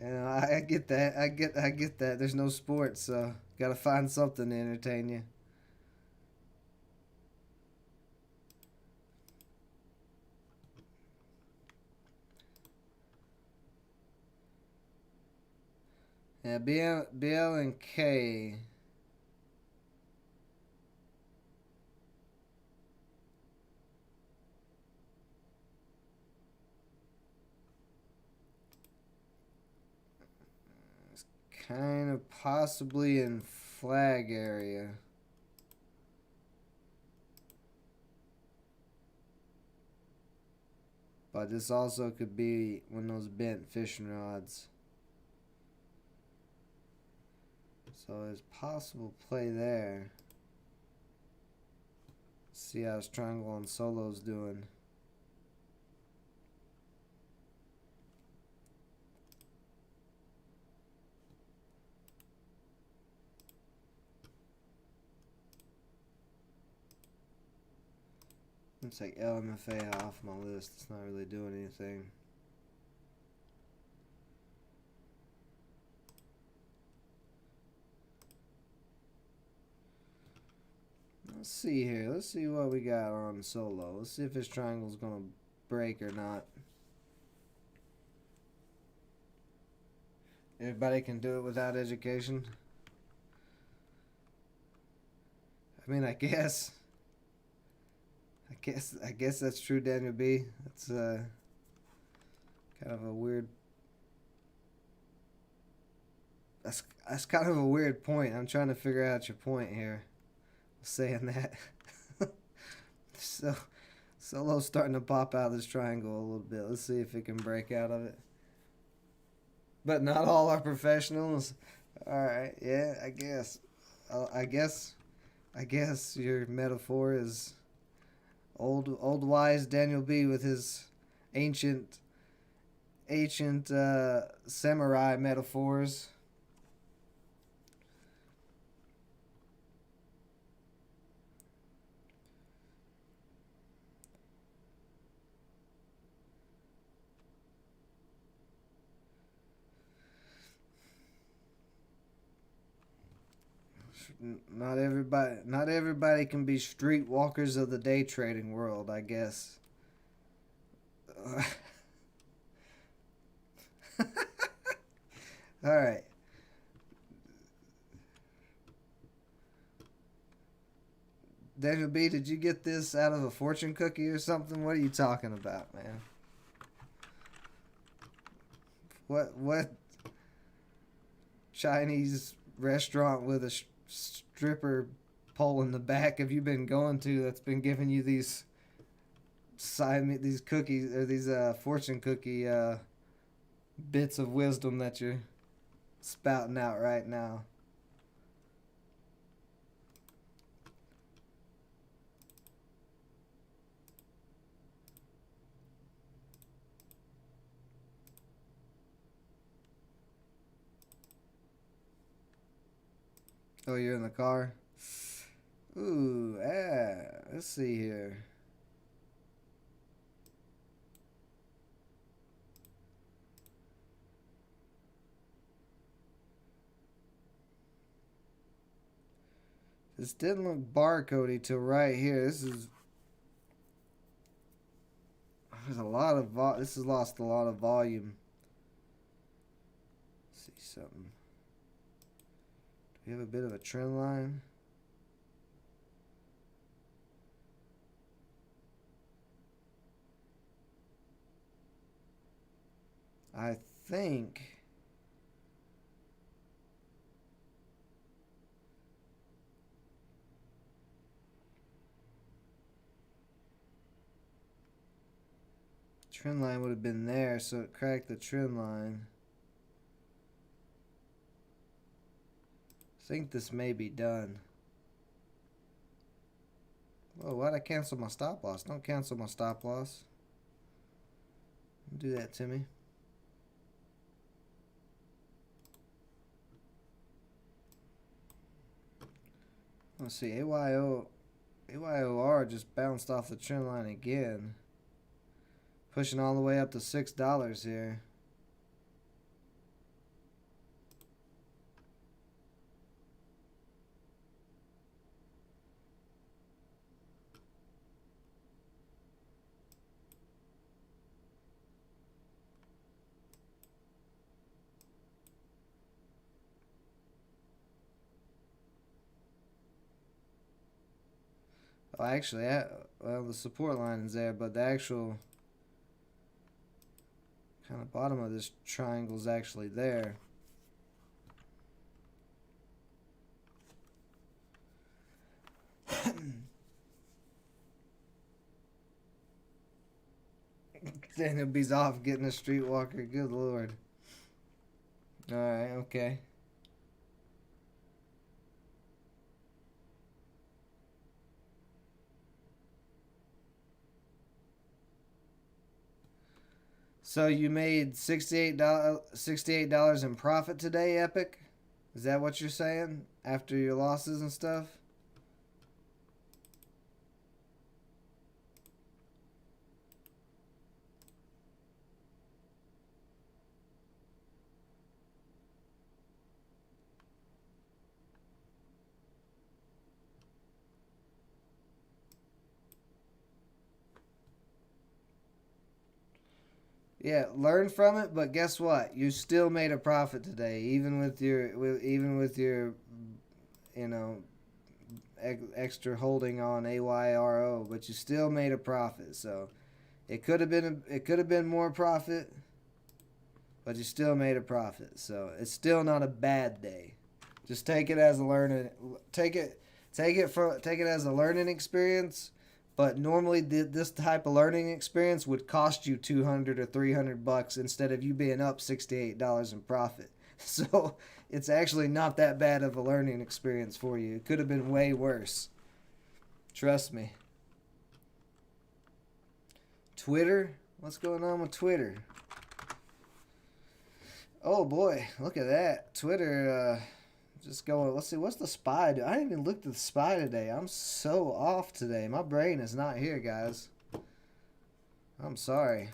[SPEAKER 1] you know, I get that. I get that. There's no sports, so gotta find something to entertain you. Yeah, BL and K. It's kind of possibly in flag area. But this also could be one of those bent fishing rods. So there's possible play there. See how this triangle on solo's doing. Looks like LMFA off my list. It's not really doing anything. Let's see here. Let's see what we got on solo. Let's see if this triangle's gonna break or not. Everybody can do it without education. I mean, I guess that's true, Daniel B. That's kind of a weird. That's kind of a weird point. I'm trying to figure out your point here. Saying that. So Solo's starting to pop out of this triangle a little bit. Let's see if it can break out of it. But not all are professionals. All right, yeah, I guess. I guess your metaphor is old wise Daniel B with his ancient samurai metaphors. Not everybody can be streetwalkers of the day trading world, I guess. All right. Daniel B, did you get this out of a fortune cookie or something? What are you talking about, man? What Chinese restaurant with a stripper pole in the back have you been going to that's been giving you these cookies or these fortune cookie bits of wisdom that you're spouting out right now? Oh, you're in the car? Ooh, let's see here. This didn't look barcodey till right here. This has lost a lot of volume. Let's see something. Do we have a bit of a trend line? I think trend line would have been there, so it cracked the trend line. I think this may be done. Whoa, why'd I cancel my stop loss? Don't cancel my stop loss. Don't do that to me. Let's see, AYOR just bounced off the trend line again. Pushing all the way up to $6 here. Well, actually, well, the support line is there, but the actual kind of bottom of this triangle is actually there. Daniel B's off getting a streetwalker. Good lord. Alright, okay. So you made $68 in profit today, Epic? Is that what you're saying? After your losses and stuff? Yeah, learn from it, but guess what? You still made a profit today, even with your you know, extra holding on AYRO, but you still made a profit. So it could have been more profit, but you still made a profit. So it's still not a bad day. Just take it as a learning. Take it as a learning experience. But normally, this type of learning experience would cost you $200 or $300 instead of you being up $68 in profit. So it's actually not that bad of a learning experience for you. It could have been way worse. Trust me. Twitter? What's going on with Twitter? Oh boy, look at that. Twitter, just going, let's see, what's the SPY do? I didn't even look at the SPY today. I'm so off today. My brain is not here, guys. I'm sorry.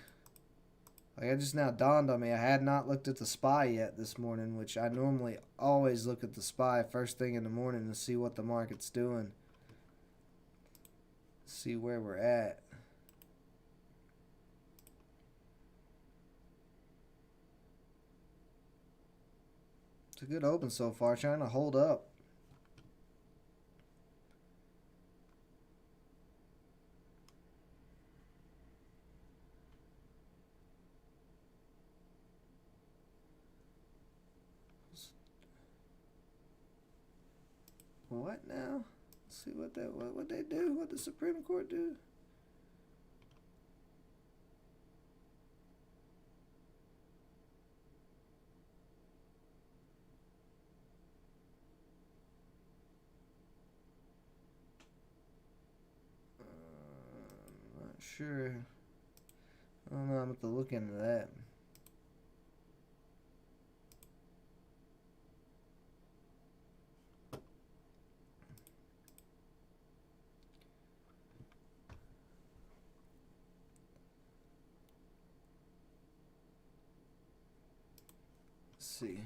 [SPEAKER 1] Like, it just now dawned on me. I had not looked at the SPY yet this morning, which I normally always look at the SPY first thing in the morning to see what the market's doing. See where we're at. It's a good open so far, trying to hold up. What now? Let's see what they do. What the Supreme Court do? I'm not sure. I don't know. I'm gonna have to look into that. See.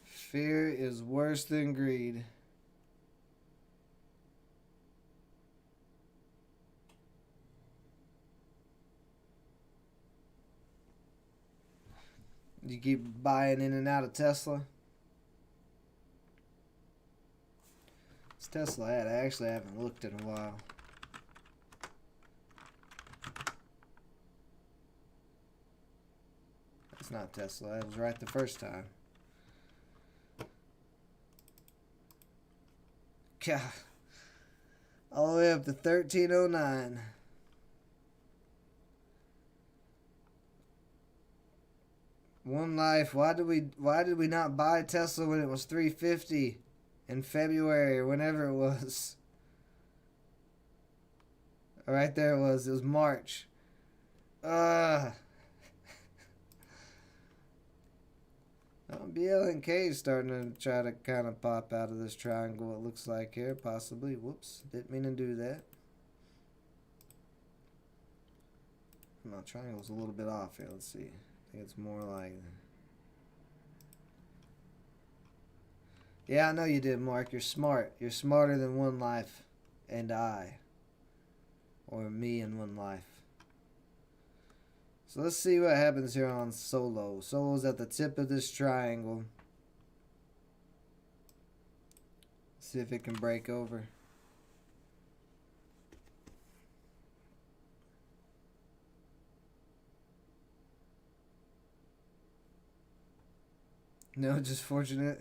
[SPEAKER 1] Fear is worse than greed. You keep buying in and out of Tesla. It's Tesla ad. I actually haven't looked in a while. It's not Tesla. I was right the first time. God. All the way up to 1309. One Life. Why did we not buy Tesla when it was $350 in February or whenever it was? Right there it was. It was March. BLNK is starting to try to kind of pop out of this triangle, it looks like here, possibly. Whoops, didn't mean to do that. No, triangle's a little bit off here. Let's see. I think it's more like... Yeah, I know you did, Mark. You're smart. You're smarter than One Life and I. Or me and One Life. So let's see what happens here on Solo. Solo's at the tip of this triangle. See if it can break over. No, just fortunate.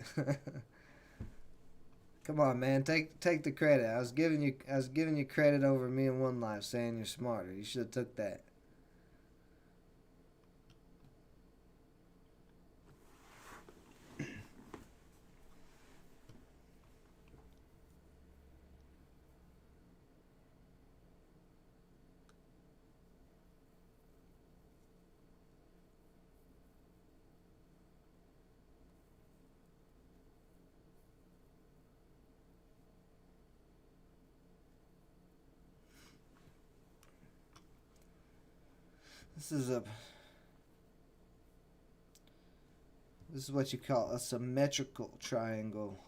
[SPEAKER 1] Come on, man. Take the credit. I was giving you credit over me in One Life, saying you're smarter. You should have took that. This is a this is what you call a symmetrical triangle.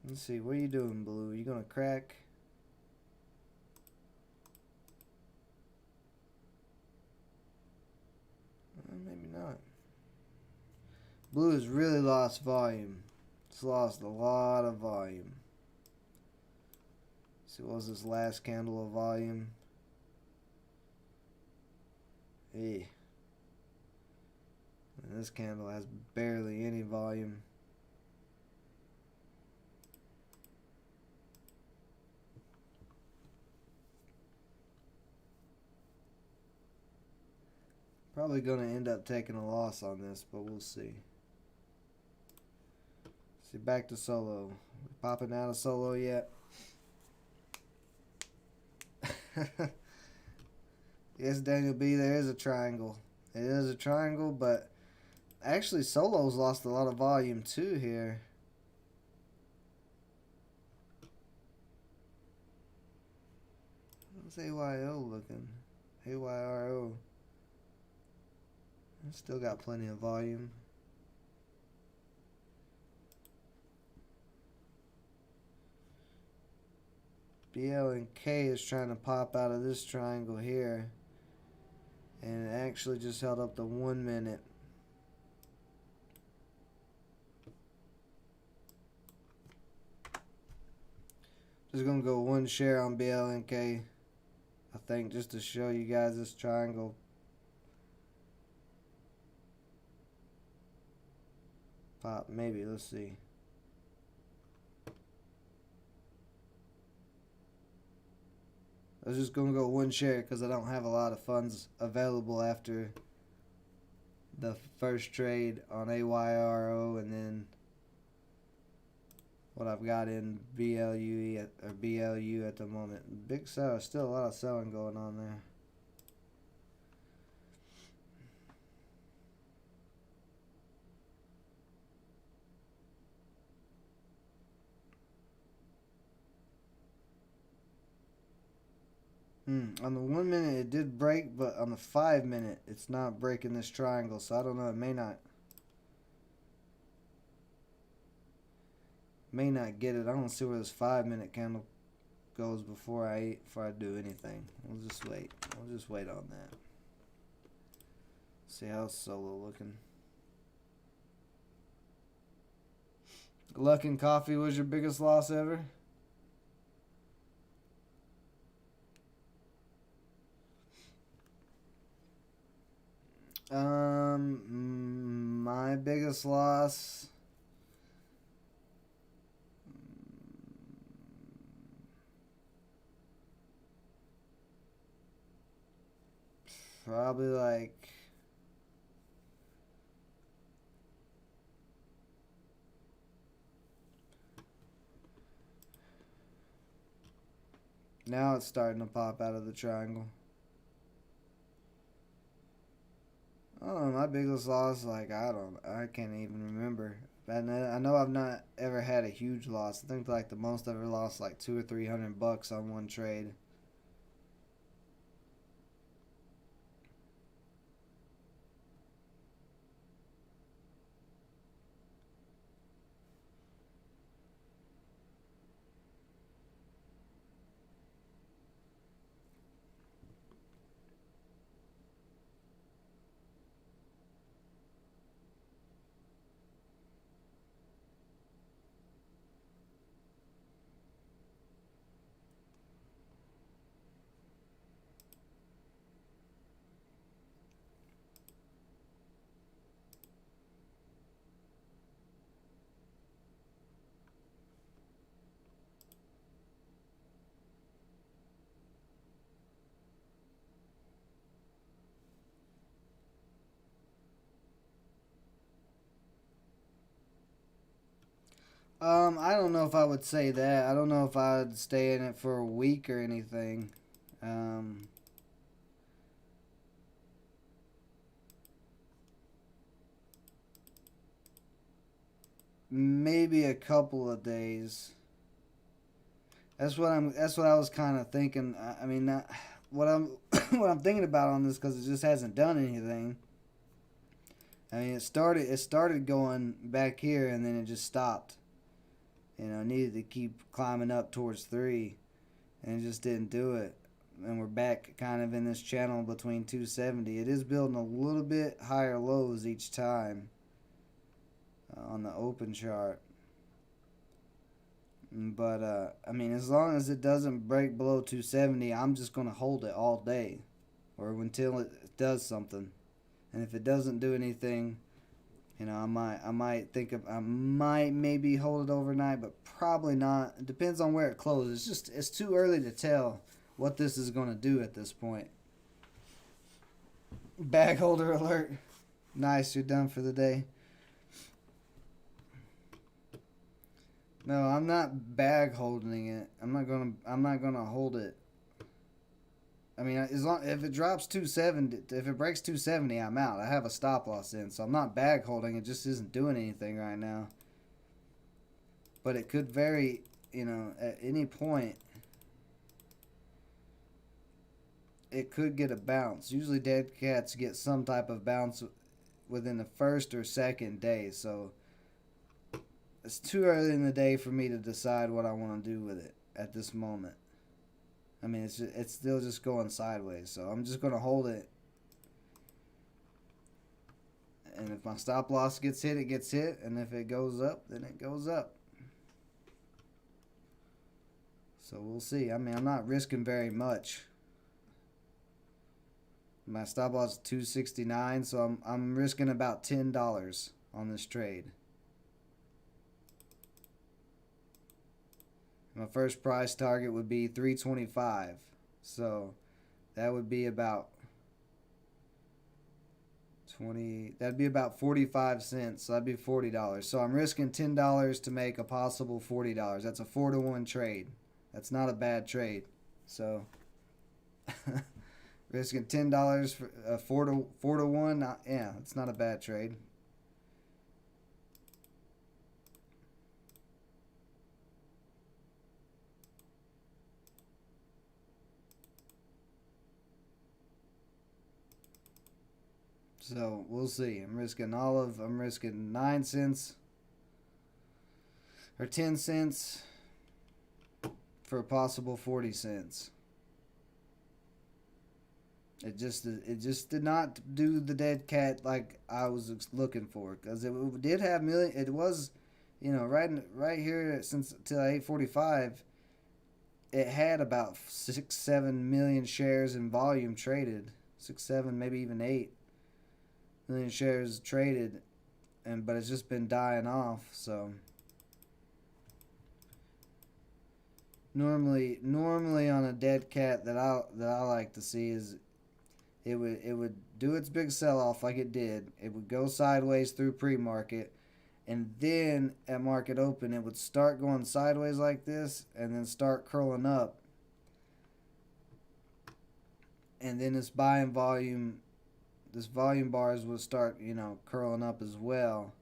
[SPEAKER 1] Let's see, what are you doing, Blue? You gonna crack? Maybe not. Blue has really lost volume. It's lost a lot of volume. See, what was this last candle of volume? Hey. And this candle has barely any volume. Probably going to end up taking a loss on this, but we'll see. See, back to solo. Popping out of solo yet? Yes, Daniel B, there is a triangle. It is a triangle, but actually solo's lost a lot of volume too here. How's AYO looking? AYRO. Still got plenty of volume. BL and K is trying to pop out of this triangle here. And it actually just held up the 1 minute. Just gonna go one share on BL and K. I think just to show you guys this triangle. Pop, maybe, let's see. I was just gonna go one share because I don't have a lot of funds available after the first trade on AYRO and then what I've got in BLU at the moment. Big sell, still a lot of selling going on there. On the 1 minute it did break, but on the 5 minute it's not breaking this triangle, so I don't know, it may not get it. I don't see where this 5 minute candle goes before I do anything. We'll just wait. We'll just wait on that. See how solo looking. Luckin Coffee was your biggest loss ever? My biggest loss. Probably like now it's starting to pop out of the triangle. Oh, my biggest loss, like I can't even remember. And I know I've not ever had a huge loss. I think like the most I've ever lost like $200 or $300 on one trade. I don't know if I would say that. I don't know if I'd stay in it for a week or anything. Um, Maybe a couple of days. That's what I was kind of thinking. I mean, what I'm what I'm thinking about on this, because it just hasn't done anything. I mean, it started going back here and then it just stopped. You know, it needed to keep climbing up towards 3, and it just didn't do it. And we're back kind of in this channel between 270. It is building a little bit higher lows each time on the open chart. But I mean, as long as it doesn't break below 270, I'm just gonna hold it all day, or until it does something. And if it doesn't do anything, you know, I might maybe hold it overnight, but probably not. It depends on where it closes. It's too early to tell what this is gonna do at this point. Bag holder alert. Nice, you're done for the day. No, I'm not bag holding it. I'm not gonna hold it. I mean, as long if it drops 270, if it breaks 270, I'm out. I have a stop loss in, so I'm not bag holding. It just isn't doing anything right now. But it could vary, you know, at any point. It could get a bounce. Usually, dead cats get some type of bounce within the first or second day. So it's too early in the day for me to decide what I want to do with it at this moment. I mean, it's still just going sideways, so I'm just gonna hold it. And if my stop loss gets hit, it gets hit, and if it goes up, then it goes up. So we'll see. I mean, I'm not risking very much. My stop loss is 269, so I'm risking about $10 on this trade. My first price target would be 325, so that would be about 20. That'd be about 45 cents. So that'd be $40. So I'm risking $10 to make a possible $40. That's a 4-to-1 trade. That's not a bad trade. So risking $10 for a 4-to-1. Yeah, it's not a bad trade. So we'll see. I'm risking 9 cents or 10 cents for a possible 40 cents. It just did not do the dead cat like I was looking for, because it did have million. It was, you know, right here since till 8:45. It had about 6-7 million shares in volume traded. 6-7, maybe even 8 million shares traded, but it's just been dying off. So normally on a dead cat that I like to see is it would do its big sell off like it did. It would go sideways through pre-market, and then at market open it would start going sideways like this and then start curling up, and then this volume bars would start, you know, curling up as well,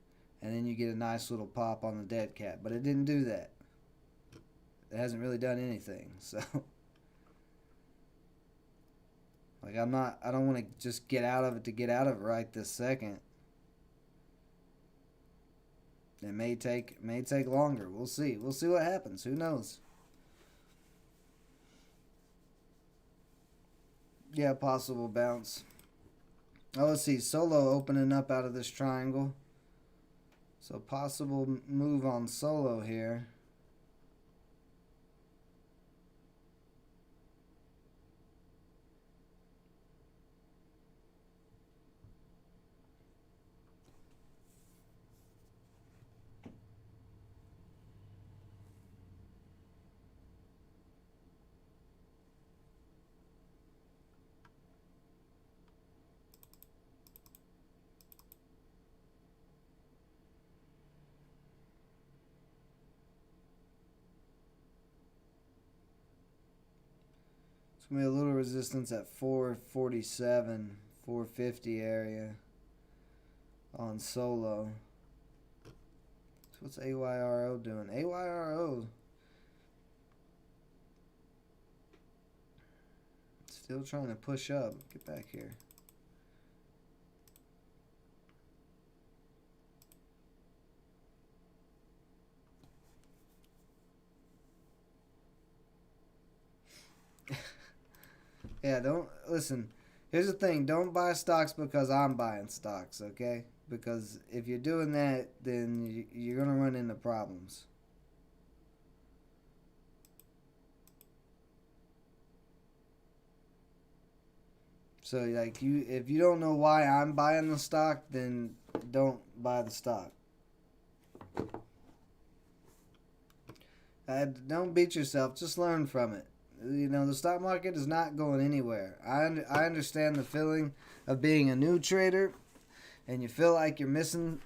[SPEAKER 1] and then you get a nice little pop on the dead cat. But it didn't do that. It hasn't really done anything. So like I don't want to just get out of it to get out of it right this second. It may take longer. We'll see. We'll see what happens. Who knows? Yeah, possible bounce. Oh, let's see. Solo opening up out of this triangle. So possible move on Solo here. It's going to be a little resistance at 447, 450 area on solo. So what's AYRO doing? AYRO still trying to push up. Get back here. Yeah, don't listen. Here's the thing: don't buy stocks because I'm buying stocks, okay? Because if you're doing that, then you're gonna run into problems. So, like, if you don't know why I'm buying the stock, then don't buy the stock. Don't beat yourself. Just learn from it. You know, the stock market is not going anywhere. I understand the feeling of being a new trader, and you feel like you're missing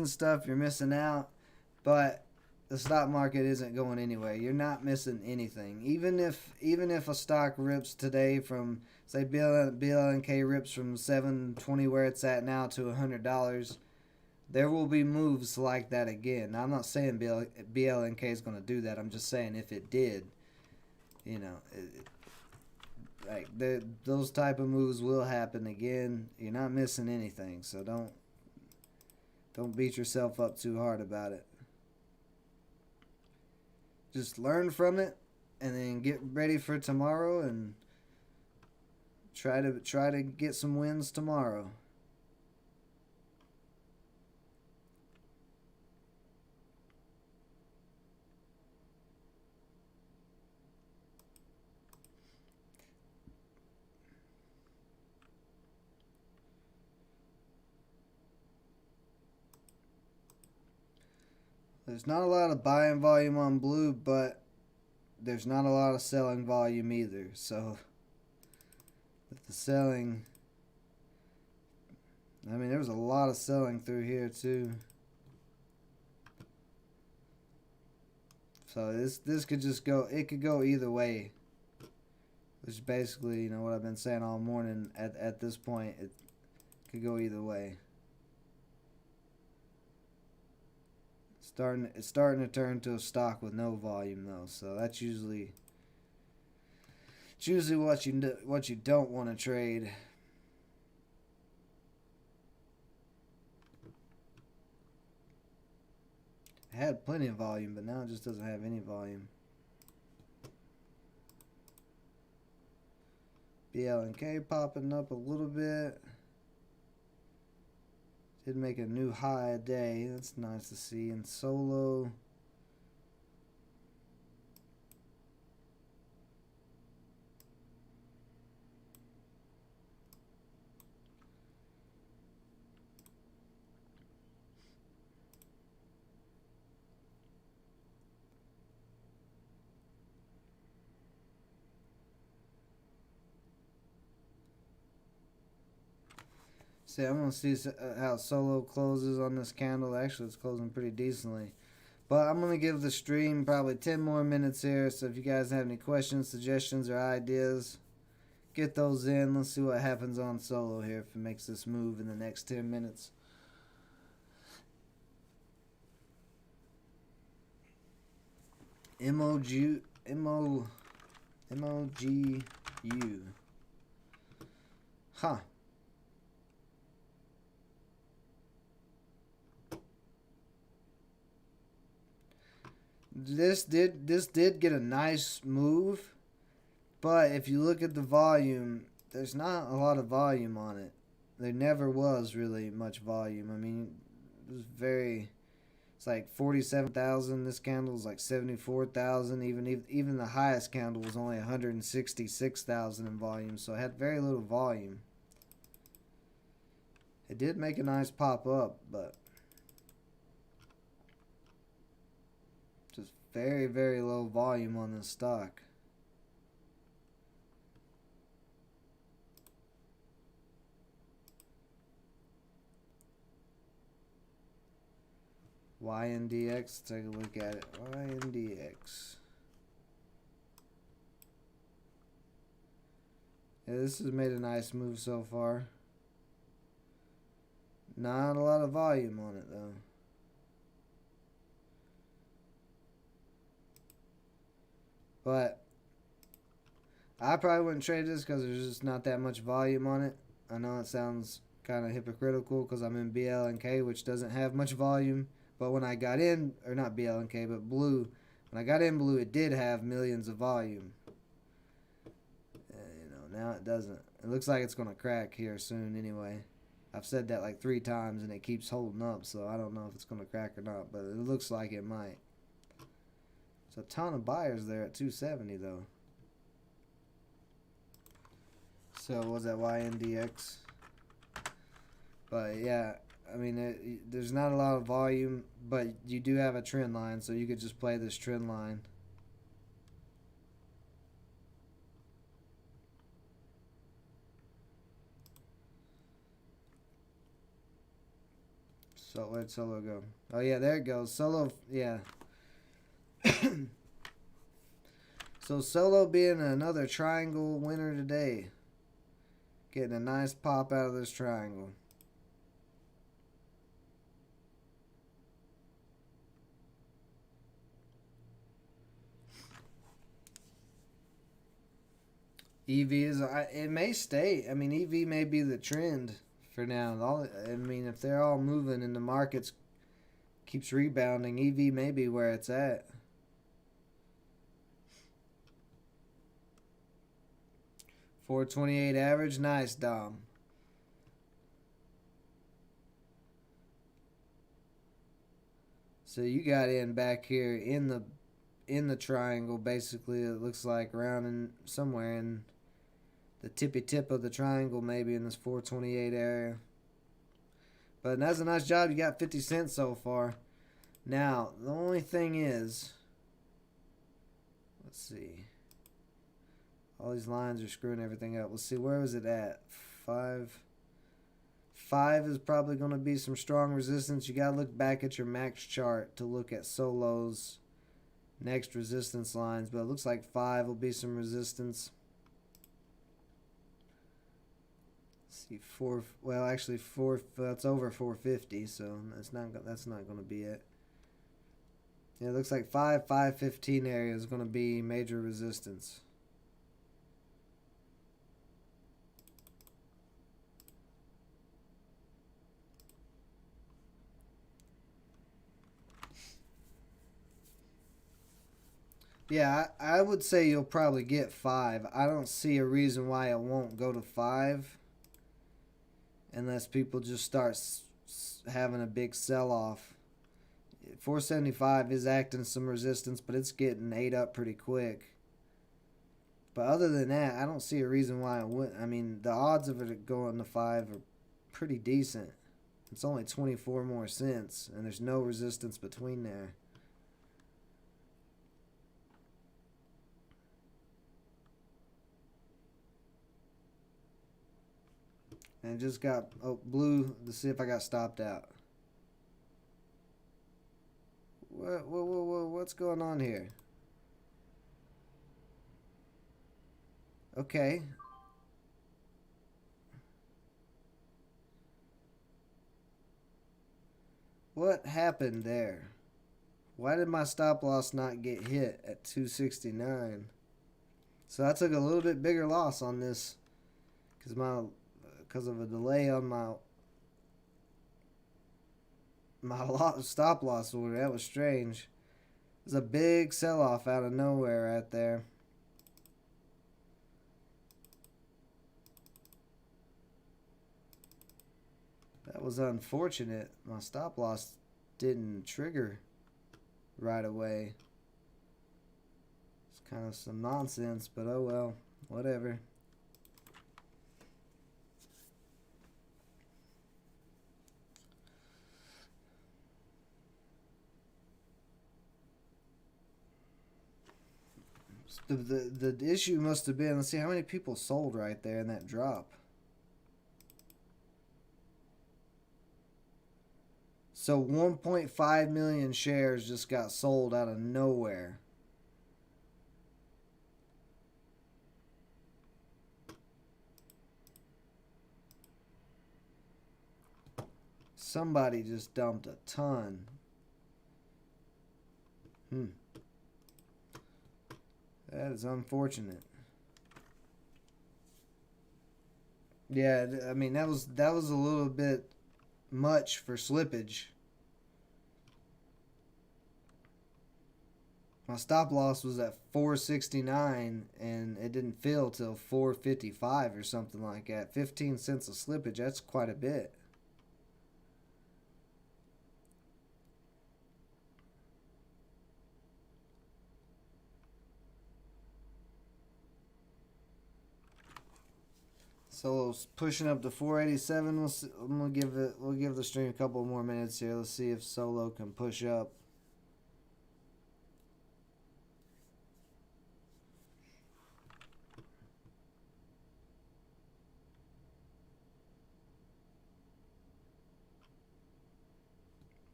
[SPEAKER 1] stuff, you're missing out, but the stock market isn't going anywhere. You're not missing anything. Even if a stock rips today from, say, BLNK rips from $7.20 where it's at now to $100, there will be moves like that again. Now, I'm not saying BLNK is going to do that. I'm just saying if it did, you know, those type of moves will happen again. You're not missing anything, so don't beat yourself up too hard about it. Just learn from it, and then get ready for tomorrow, and try to get some wins tomorrow. There's not a lot of buying volume on blue, but there's not a lot of selling volume either. So, with the selling, I mean, there was a lot of selling through here too. So this could just go. It could go either way. Which is basically, you know, what I've been saying all morning. At this point, it could go either way. It's starting to turn to a stock with no volume though, so that's usually what you don't want to trade. It had plenty of volume, but now it just doesn't have any volume. BLNK popping up a little bit. Did make a new high a day. That's nice to see. And solo. See, I'm going to see how solo closes on this candle. Actually, it's closing pretty decently. But I'm going to give the stream probably 10 more minutes here. So if you guys have any questions, suggestions, or ideas, get those in. Let's see what happens on solo here if it makes this move in the next 10 minutes. MOGU. Huh. This did get a nice move, but if you look at the volume, there's not a lot of volume on it. There never was really much volume. I mean, it was it's like 47,000. This candle is like 74,000. Even the highest candle was only 166,000 in volume, so it had very little volume. It did make a nice pop up, but just very, very low volume on this stock. YNDX, take a look at it. YNDX. Yeah, this has made a nice move so far. Not a lot of volume on it though. But I probably wouldn't trade this because there's just not that much volume on it. I know it sounds kind of hypocritical because I'm in BLNK, which doesn't have much volume. But when I got in, or not BLNK, but Blue, when I got in Blue, it did have millions of volume. Now it doesn't. It looks like it's going to crack here soon anyway. I've said that like 3 times and it keeps holding up, so I don't know if it's going to crack or not, but it looks like it might. There's a ton of buyers there at 270 though. So was that YNDX? But yeah, I mean, there's not a lot of volume, but you do have a trend line, so you could just play this trend line. So where'd Solo go? Oh yeah, there it goes. Solo, yeah. So Solo being another triangle winner today. Getting a nice pop out of this triangle. EV is, it may stay. I mean, EV may be the trend for now. I mean, if they're all moving and the markets keeps rebounding, EV may be where it's at. $428 average, nice, Dom. So you got in back here in the triangle. Basically, it looks like around in somewhere in the tippy tip of the triangle, maybe in this 428 area. But that's a nice job. You got 50 cents so far. Now, the only thing is, let's see. All these lines are screwing everything up. Let's see, where was it at? 5. 5 is probably going to be some strong resistance. You got to look back at your max chart to look at Solo's next resistance lines. But it looks like 5 will be some resistance. Let's see, 4. Well, actually, 4. That's over 450, so that's not going to be it. Yeah, it looks like 5.15 area is going to be major resistance. Yeah, I would say you'll probably get 5. I don't see a reason why it won't go to 5 unless people just start having a big sell-off. 475 is acting some resistance, but it's getting ate up pretty quick. But other than that, I don't see a reason why it wouldn't. I mean, the odds of it going to 5 are pretty decent. It's only 24 more cents, and there's no resistance between there. And just got Blue to see if I got stopped out. What's going on here? Okay. What happened there? Why did my stop loss not get hit at 269? So I took a little bit bigger loss on this because of a delay on my stop loss order. That was strange. It was a big sell-off out of nowhere right there. That was unfortunate. My stop loss didn't trigger right away. It's kind of some nonsense, but oh well, whatever. The issue must have been, let's see how many people sold right there in that drop. So 1.5 million shares just got sold out of nowhere. Somebody just dumped a ton. That is unfortunate. Yeah, I mean that was a little bit much for slippage. My stop loss was at 469 and it didn't fill till 455 or something like that. 15 cents of slippage, that's quite a bit. Solo's pushing up to 487. We'll give the stream a couple more minutes here. Let's see if Solo can push up.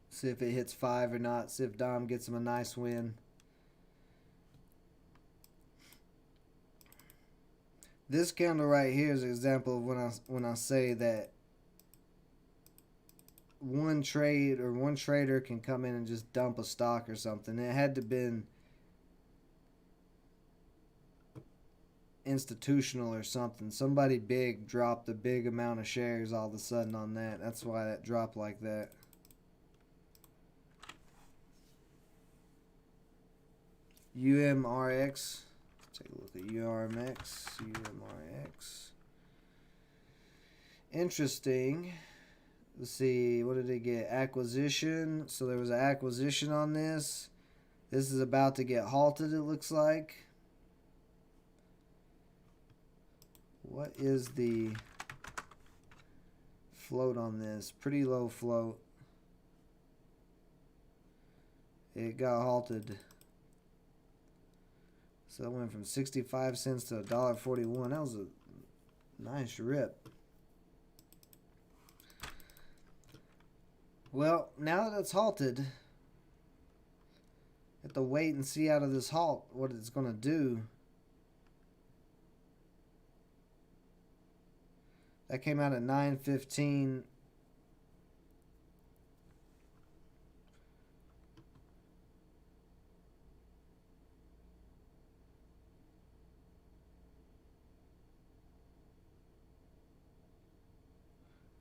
[SPEAKER 1] See if it hits 5 or not. See if Dom gets him a nice win. This candle right here is an example of when I say that one trade or one trader can come in and just dump a stock or something. It had to been institutional or something. Somebody big dropped a big amount of shares all of a sudden on that. That's why that dropped like that. UMRX. Take a look at UMRX. Interesting. Let's see, what did it get? Acquisition. So there was an acquisition on this. This is about to get halted, it looks like. What is the float on this? Pretty low float. It got halted. So it went from 65 cents to $1.41. That was a nice rip. Well, now that it's halted, I have to wait and see out of this halt what it's going to do. That came out at 9:15.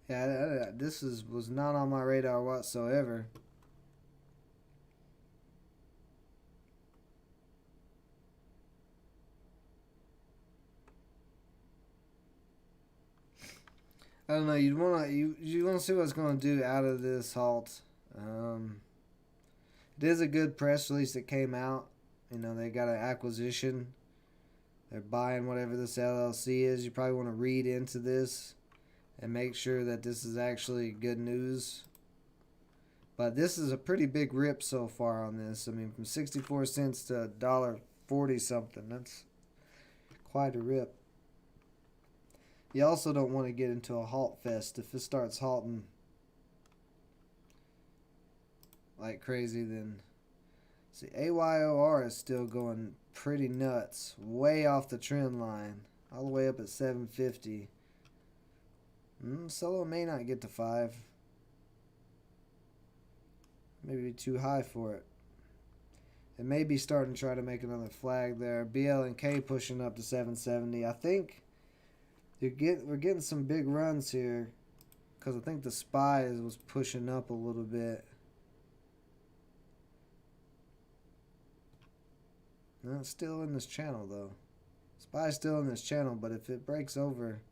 [SPEAKER 1] Yeah, this was not on my radar whatsoever. I don't know. You want to see what it's going to do out of this halt. It is a good press release that came out. You know, they got an acquisition. They're buying whatever this LLC is. You probably want to read into this and make sure that this is actually good news. But this is a pretty big rip so far on this. I mean, from 64 cents to $1.40 something. That's quite a rip. You also don't want to get into a halt fest. If it starts halting like crazy, then see, AYOR is still going pretty nuts, way off the trend line, all the way up at 750. Solo may not get to 5. Maybe too high for it. It may be starting to try to make another flag there. BLNK pushing up to 770. I think we're getting some big runs here, because I think the SPY was pushing up a little bit. No, it's still in this channel though. SPY's still in this channel, but if it breaks over,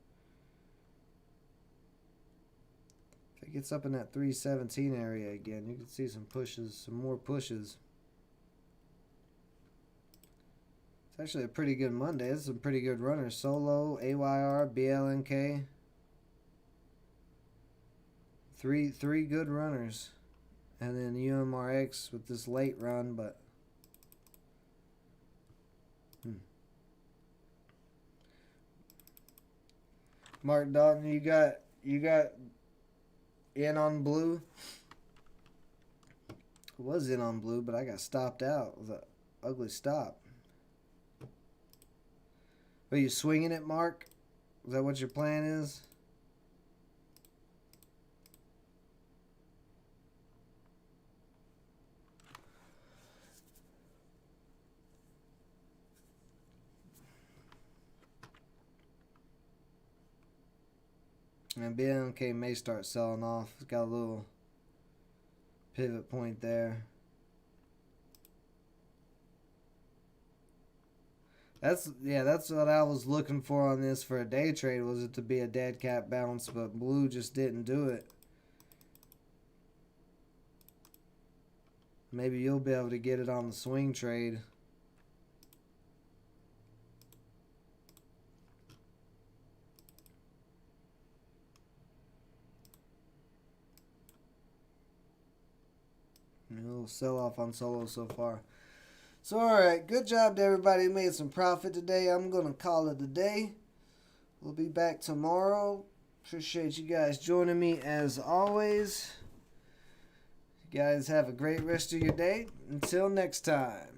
[SPEAKER 1] if it gets up in that 317 area again, you can see some pushes, some more pushes. It's actually a pretty good Monday. There's some pretty good runners. Solo, AYR, BLNK. Three good runners. And then UMRX with this late run, but Mark Dalton, you got in on blue. I was in on blue, but I got stopped out with an ugly stop. Are you swinging it, Mark? Is that what your plan is? And BNK may start selling off. It's got a little pivot point there. That's what I was looking for on this for a day trade, was it to be a dead cat bounce, but blue just didn't do it. Maybe you'll be able to get it on the swing trade. A little sell off on solo so far. So, alright, good job to everybody who made some profit today. I'm going to call it a day. We'll be back tomorrow. Appreciate you guys joining me as always. You guys have a great rest of your day. Until next time.